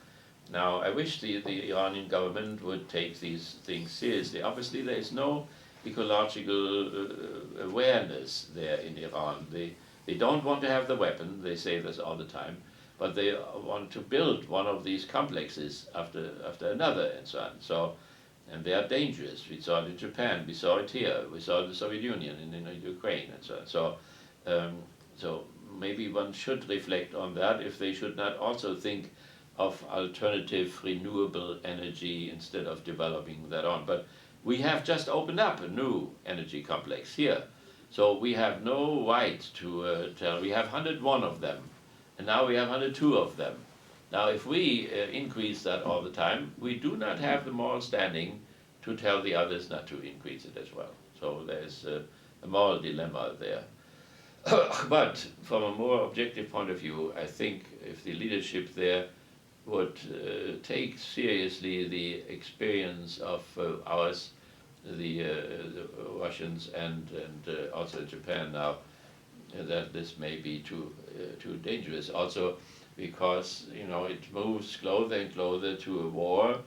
Now, I wish the Iranian government would take these things seriously. Obviously, there is no ecological awareness there in Iran. They don't want to have the weapon, they say this all the time, but they want to build one of these complexes after another and so on. So, and they are dangerous. We saw it in Japan, we saw it here, we saw it in the Soviet Union, in Ukraine and so on. So maybe one should reflect on that if they should not also think of alternative renewable energy instead of developing that on. But we have just opened up a new energy complex here. So we have no right to tell, we have 101 of them, and now we have 102 of them. Now if we increase that all the time, we do not have the moral standing to tell the others not to increase it as well. So there's a moral dilemma there. But from a more objective point of view, I think if the leadership there would take seriously the experience of ours, the Russians and also Japan now, that this may be too dangerous. Also because it moves closer and closer to a war,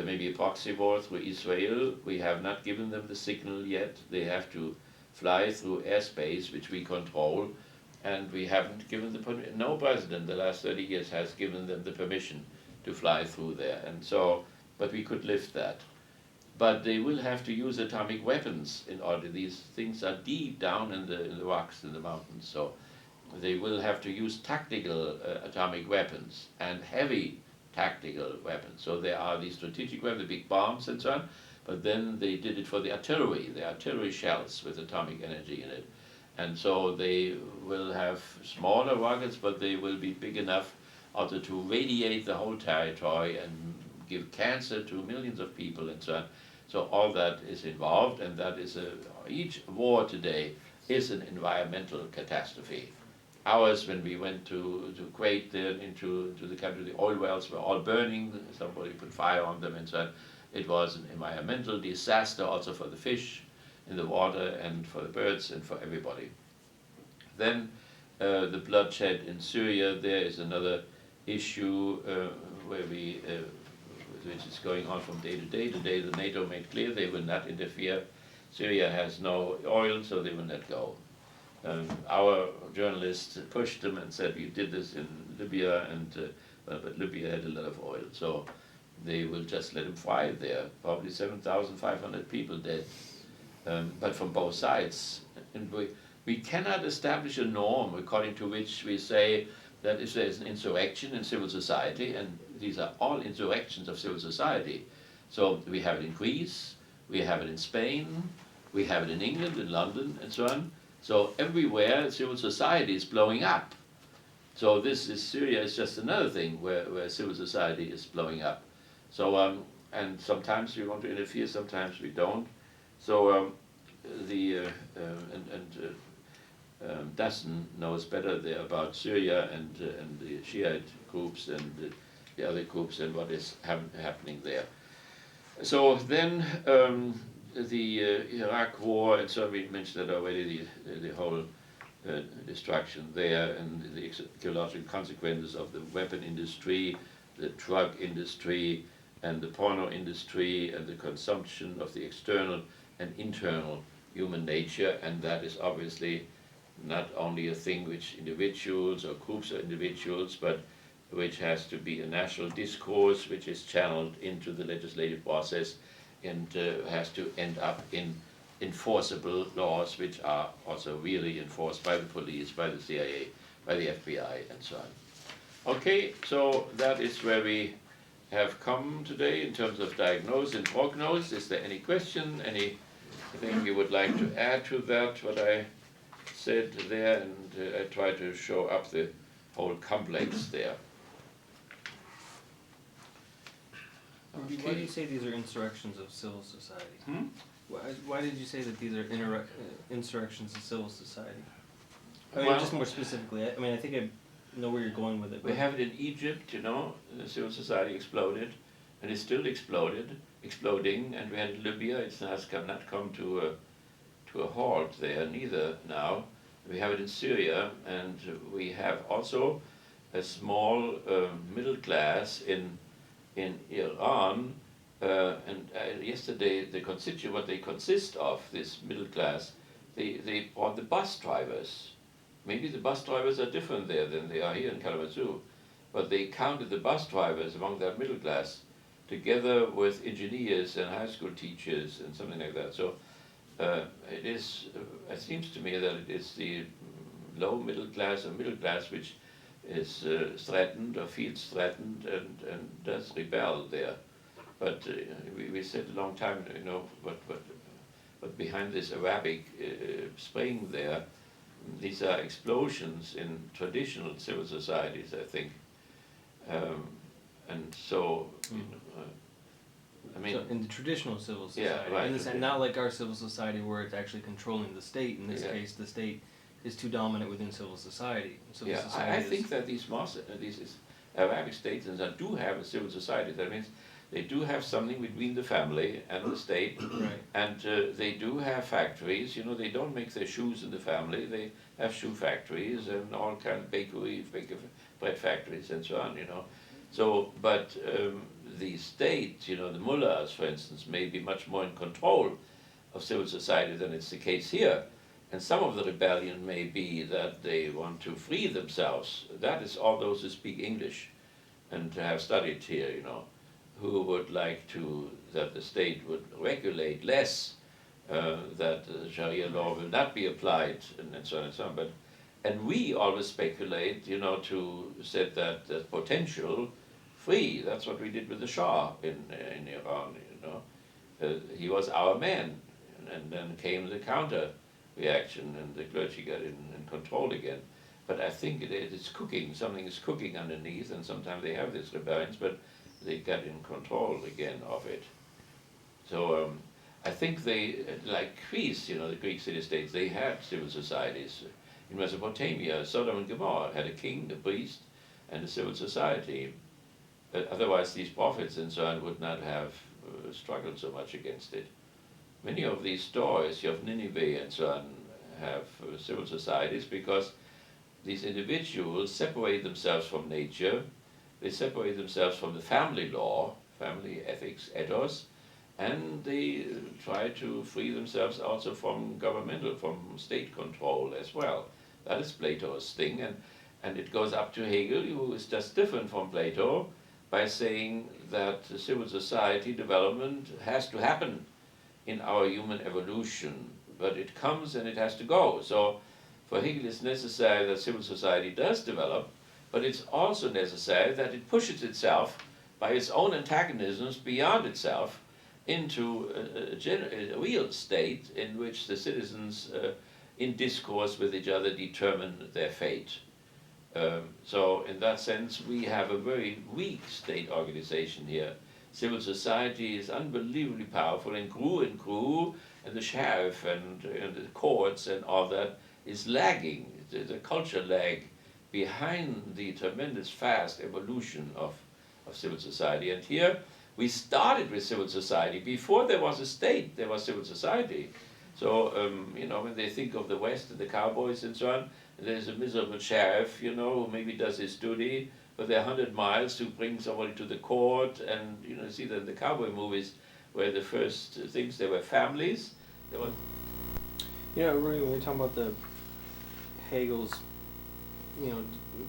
maybe a proxy war through Israel. We have not given them the signal yet. They have to fly through airspace which we control, and we haven't given the no president the last 30 years has given them the permission to fly through there, and so, but we could lift that. But they will have to use atomic weapons in order. These things are deep down in the rocks in the mountains, so they will have to use tactical atomic weapons and heavy tactical weapons. So there are these strategic weapons, the big bombs and so on, but then they did it for the artillery shells with atomic energy in it. And so they will have smaller rockets, but they will be big enough also to radiate the whole territory and give cancer to millions of people and so on. So all that is involved, and that is each war today is an environmental catastrophe. Ours, when we went to Kuwait, into the country, the oil wells were all burning, somebody put fire on them and so on. It was an environmental disaster also for the fish in the water and for the birds and for everybody. Then the bloodshed in Syria, there is another issue where which is going on from day to day. Today the NATO made clear they will not interfere. Syria has no oil, so they will not go. Our journalists pushed them and said, we did this in Libya, and but Libya had a lot of oil, so they will just let them fry there. Probably 7,500 people dead, but from both sides. And we cannot establish a norm according to which we say that if there is an insurrection in civil society, and these are all insurrections of civil society. So we have it in Greece, we have it in Spain, we have it in England, in London, and so on. So everywhere civil society is blowing up. So Syria is just another thing where civil society is blowing up. So and sometimes we want to interfere, sometimes we don't. So Dassen knows better there about Syria and the Shiite groups and the other groups and what is happening there. So then the Iraq war, and so we mentioned that already, the whole destruction there and the ecological consequences of the weapon industry, the drug industry, and the porno industry, and the consumption of the external and internal human nature. And that is obviously not only a thing which individuals or groups of individuals, but which has to be a national discourse which is channeled into the legislative process and has to end up in enforceable laws which are also really enforced by the police, by the CIA, by the FBI, and so on. Okay, so that is where we have come today in terms of diagnosis and prognosis. Is there any question, anything you would like to add to that, what I said there? And I try to show up the whole complex there. Okay. Why do you say these are insurrections of civil society? Why did you say that these are insurrections of civil society? I mean, just more specifically, I mean, I think I know where you're going with it. We have it in Egypt, the civil society exploded, and it's still exploding, and we had in Libya, it's not come to a halt there neither now. We have it in Syria, and we have also a small middle class in in Iran, yesterday what they consist of, this middle class, they brought the bus drivers. Maybe the bus drivers are different there than they are here in Kalamazoo, but they counted the bus drivers among that middle class together with engineers and high school teachers and something like that. So it seems to me that it is the low middle class or middle class which is threatened or feels threatened and does rebel there. But we said a long time, but behind this Arabic Spring there, these are explosions in traditional civil societies, I think. And so, I mean... So in the traditional civil society, yeah, right, in this, not like our civil society where it's actually controlling the state. In this case, the state is too dominant within civil society. Civil society I think that these Arabic states do have a civil society. That means they do have something between the family and the state, right. And they do have factories. They don't make their shoes in the family. They have shoe factories and all kind of bakery, bread factories, and so on. So, but the state, the mullahs, for instance, may be much more in control of civil society than it's the case here. And some of the rebellion may be that they want to free themselves. That is all those who speak English and have studied here, who would like that the state would regulate less, that Sharia law will not be applied, and so on and so on. And we always speculate, to set that potential free. That's what we did with the Shah in Iran, he was our man, and then came the counter reaction, and the clergy got in control again. But I think it's cooking, something is cooking underneath, and sometimes they have these rebellions, but they got in control again of it. So I think they, like Greece, the Greek city-states, they had civil societies. In Mesopotamia, Sodom and Gomorrah had a king, a priest, and a civil society. Otherwise, these prophets and so on would not have struggled so much against it. Many of these stories of Nineveh and so on have civil societies because these individuals separate themselves from nature, they separate themselves from the family law, family ethics, ethos, and they try to free themselves also from from state control as well. That is Plato's thing, and it goes up to Hegel, who is just different from Plato, by saying that civil society development has to happen in our human evolution, but it comes and it has to go. So for Hegel it's necessary that civil society does develop, but it's also necessary that it pushes itself by its own antagonisms beyond itself into a real state in which the citizens in discourse with each other determine their fate. So in that sense we have a very weak state organization here. Civil society is unbelievably powerful and grew, and the sheriff and the courts and all that is lagging. The culture lag behind the tremendous fast evolution of civil society. And here we started with civil society. Before there was a state, there was civil society. So, when they think of the West and the cowboys and so on, there's a miserable sheriff, who maybe does his duty, but they're 100 miles to bring somebody to the court. And, you see that in the cowboy movies, where the first things, there were families. There were... Really, when you're talking about the Hegel's,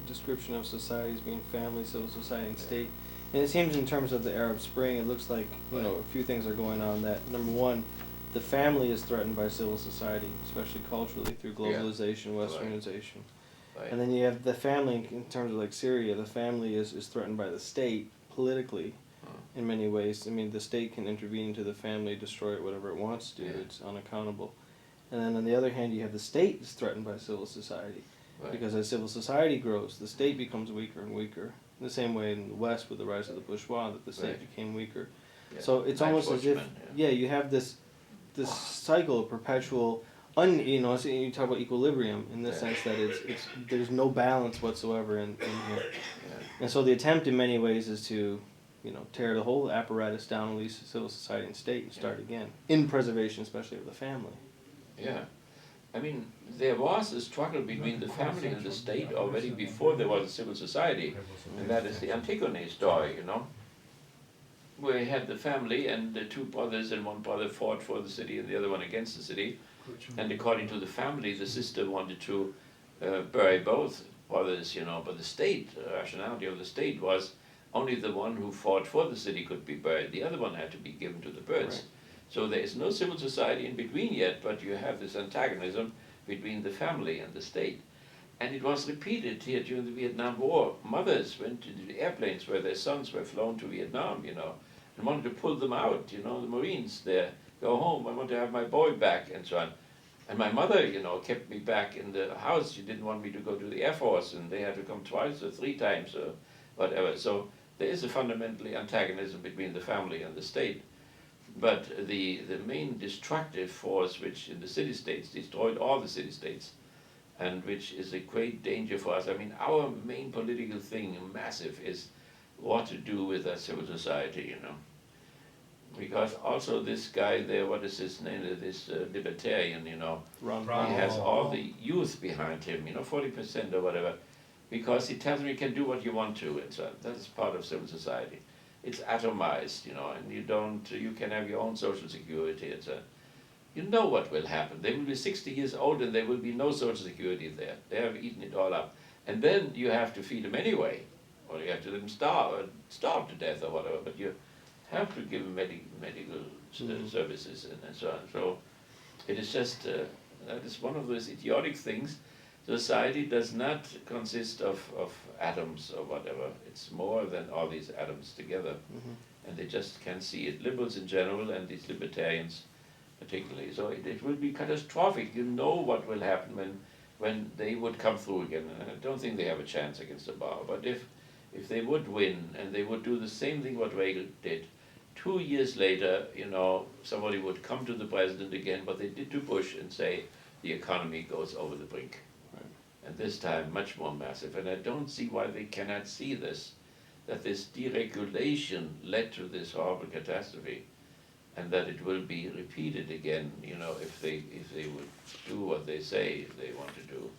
description of societies being family, civil society, and state, and it seems in terms of the Arab Spring, it looks like, a few things are going on. That, number one, the family is threatened by civil society, especially culturally, through globalization, westernization. Right. And then you have the family, in terms of like Syria, the family is threatened by the state politically in many ways. I mean, the state can intervene into the family, destroy it, whatever it wants to do. It's unaccountable. And then on the other hand, you have the state is threatened by civil society. Right. Because as civil society grows, the state becomes weaker and weaker. In the same way in the West with the rise of the bourgeois, that the state became weaker. Yeah. So it's almost as if, you have this cycle of perpetual, so you talk about equilibrium in the sense that it's there's no balance whatsoever in here. And so the attempt in many ways is to, tear the whole apparatus down, at least civil society and state, and start again, in preservation especially of the family. Yeah. I mean, there was a struggle between the family and the state already before there was a civil society, and that is the Antigone story, where he had the family and the two brothers, and one brother fought for the city and the other one against the city. And according to the family, the sister wanted to bury both brothers, but the state, rationality of the state was only the one who fought for the city could be buried. The other one had to be given to the birds. Right. So there is no civil society in between yet, but you have this antagonism between the family and the state. And it was repeated here during the Vietnam War. Mothers went into the airplanes where their sons were flown to Vietnam, and wanted to pull them out, the Marines there, go home, I want to have my boy back, and so on. And my mother, kept me back in the house. She didn't want me to go to the Air Force, and they had to come twice or three times or whatever. So there is a fundamentally antagonism between the family and the state. But the main destructive force, which in the city-states destroyed all the city-states, and which is a great danger for us. I mean, our main political thing, massive, is what to do with a civil society, Because also this guy there, what is his name, this libertarian, Ron. he has all the youth behind him, 40% or whatever, because he tells me you can do what you want to, and so that is part of civil society. It's atomized, and you can have your own social security, and so you know what will happen. They will be 60 years old and there will be no social security there. They have eaten it all up. And then you have to feed them anyway, or you have to let them starve to death or whatever, but you have to give them medical services and so on. So it is just, that is one of those idiotic things. Society does not consist of atoms or whatever. It's more than all these atoms together. And they just can't see it. Liberals in general and these libertarians particularly. So it will be catastrophic. You know what will happen when they would come through again. And I don't think they have a chance against Obama. But if they would win and they would do the same thing what Reagan did, 2 years later, somebody would come to the president again, what they did to Bush, and say the economy goes over the brink. Right. And this time much more massive. And I don't see why they cannot see this, that this deregulation led to this horrible catastrophe, and that it will be repeated again, if they would do what they say they want to do.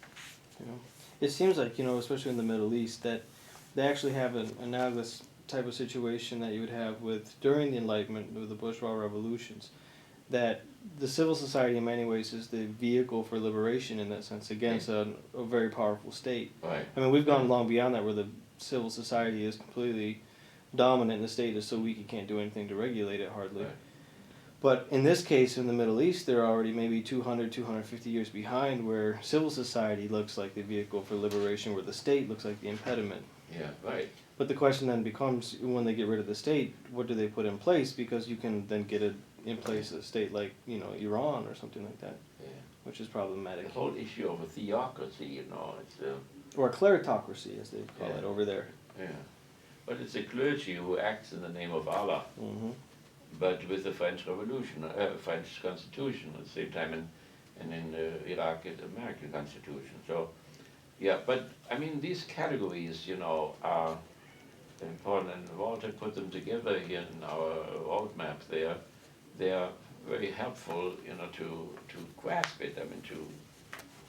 It seems like, especially in the Middle East, that they actually have an analogous type of situation that you would have with during the Enlightenment, with the bourgeois revolutions, that the civil society in many ways is the vehicle for liberation in that sense against a very powerful state. Right. I mean, we've gone long beyond that, where the civil society is completely dominant and the state is so weak it can't do anything to regulate it hardly. Right. But in this case, in the Middle East, they're already maybe 200, 250 years behind, where civil society looks like the vehicle for liberation, where the state looks like the impediment. Yeah, right. But the question then becomes, when they get rid of the state, what do they put in place? Because you can then get in place a state like, Iran or something like that, Yeah. which is problematic. The whole issue of a theocracy, it's Or a cleritocracy, as they call Yeah. it over there. yeah. But it's a clergy who acts in the name of Allah. Mm-hmm. But with the French Revolution, French Constitution at the same time, and in Iraq, the American Constitution. So, yeah, but I mean, these categories, are important, and Walter put them together here in our roadmap there. They are very helpful, to grasp it, to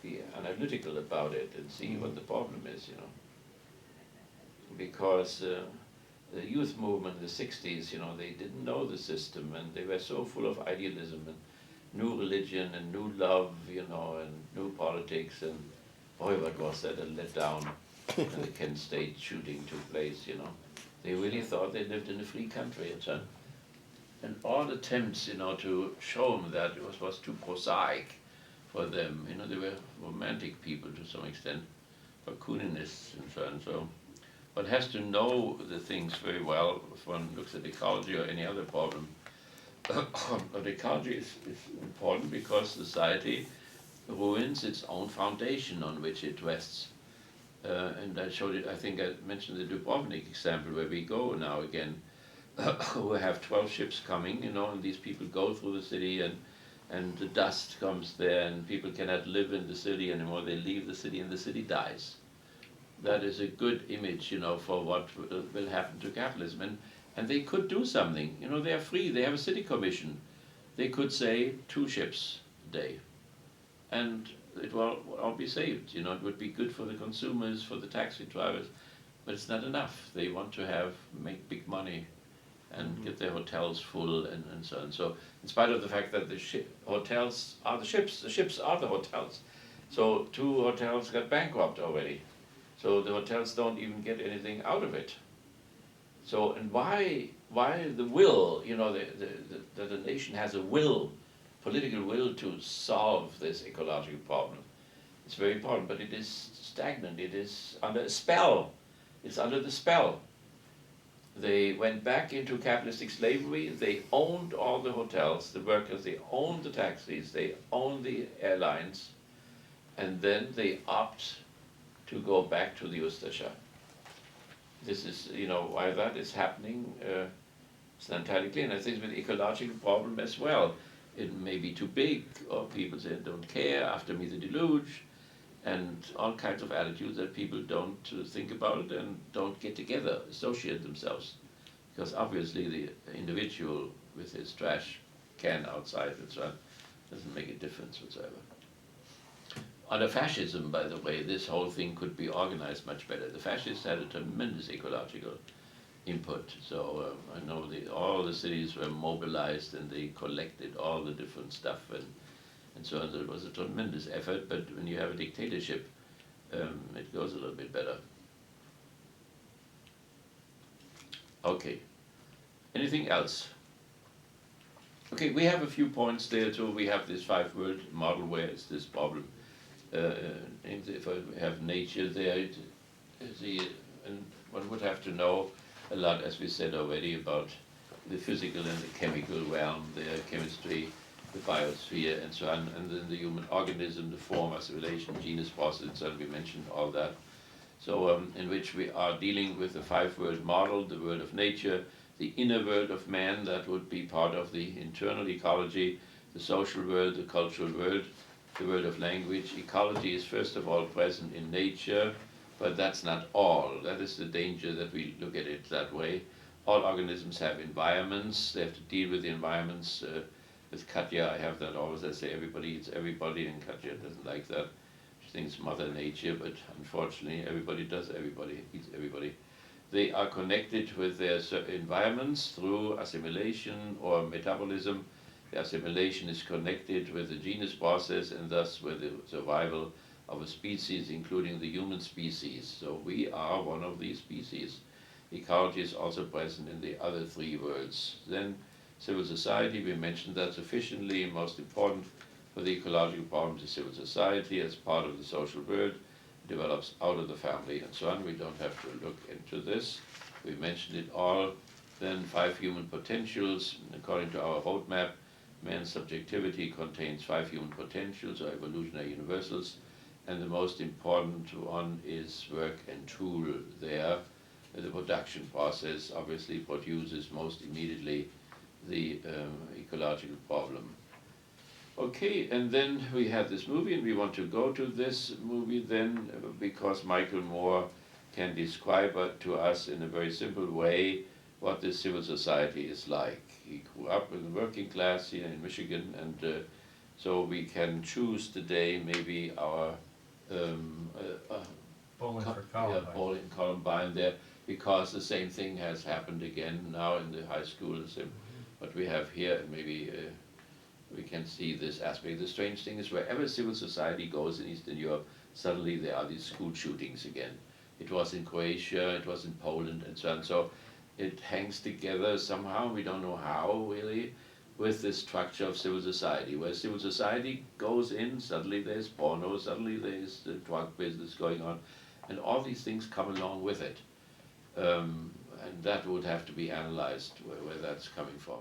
be analytical about it and see what the problem is, Because the youth movement in the 60s, they didn't know the system, and they were so full of idealism and new religion and new love, and new politics, and boy, what was that a letdown when the Kent State shooting took place, They really thought they lived in a free country, and all attempts, to show them that it was too prosaic for them, they were romantic people to some extent, Bakuninists and so on, so. One has to know the things very well if one looks at ecology or any other problem. But ecology is important because society ruins its own foundation on which it rests. And I showed it, I think I mentioned the Dubrovnik example where we go now again. We have 12 ships coming, and these people go through the city and the dust comes there and people cannot live in the city anymore. They leave the city and the city dies. That is a good image, for what will happen to capitalism. And they could do something. They are free. They have a city commission. They could say 2 ships a day. And it will all be saved. It would be good for the consumers, for the taxi drivers. But it's not enough. They want to make big money. and get their hotels full and so on. So in spite of the fact that the hotels are the ships are the hotels. So 2 hotels got bankrupt already. So the hotels don't even get anything out of it. So, and why the will, that the nation has a will, political will to solve this ecological problem. It's very important, but it is stagnant, it is under a spell. It's under the spell. They went back into capitalistic slavery, they owned all the hotels, the workers, they owned the taxis, they owned the airlines, and then they opt to go back to the Ustascha. This is, why that is happening, it's not entirely clear. And I think it's an ecological problem as well. It may be too big, or people say, don't care, after me the deluge, and all kinds of attitudes that people don't think about it and don't get together, associate themselves. Because obviously the individual with his trash can outside and so on doesn't make a difference whatsoever. Under fascism, by the way, this whole thing could be organized much better. The fascists had a tremendous ecological input. So I know all the cities were mobilized and they collected all the different stuff and so on. So it was a tremendous effort, but when you have a dictatorship, it goes a little bit better. Okay. Anything else? Okay, we have a few points there too. We have this 5-word model where it's this problem. If I have nature there, and one would have to know a lot, as we said already, about the physical and the chemical realm, the chemistry, the biosphere, and so on, and then the human organism, the form, assimilation, genus, process, and we mentioned all that. So in which we are dealing with the 5-word model, the world of nature, the inner world of man, that would be part of the internal ecology, the social world, the cultural world, the world of language. Ecology is first of all present in nature, but that's not all. That is the danger that we look at it that way. All organisms have environments. They have to deal with the environments. With Katja, I have that always. I say everybody eats everybody, and Katja doesn't like that. She thinks Mother Nature, but unfortunately everybody does everybody, eats everybody. They are connected with their environments through assimilation or metabolism. The assimilation is connected with the genus process and thus with the survival of a species, including the human species. So we are one of these species. Ecology is also present in the other 3 worlds. Then civil society, we mentioned that sufficiently. Most important for the ecological problems is civil society as part of the social world. It develops out of the family and so on. We don't have to look into this. We mentioned it all. Then 5 human potentials, according to our roadmap. Man's subjectivity contains 5 human potentials or evolutionary universals, and the most important one is work and tool there. The production process obviously produces most immediately the ecological problem. Okay, and then we have this movie, and we want to go to this movie then because Michael Moore can describe it to us in a very simple way what this civil society is like. He grew up in the working class here in Michigan, and so we can choose today maybe our Bowling for Columbine. Bowling Columbine there, because the same thing has happened again now in the high school. What we have here, maybe we can see this aspect. The strange thing is wherever civil society goes in Eastern Europe, suddenly there are these school shootings again. It was in Croatia, it was in Poland, and so on. So it hangs together somehow, we don't know how really, with the structure of civil society. Where civil society goes in, suddenly there's porno, suddenly there's the drug business going on, and all these things come along with it. And that would have to be analyzed where that's coming from.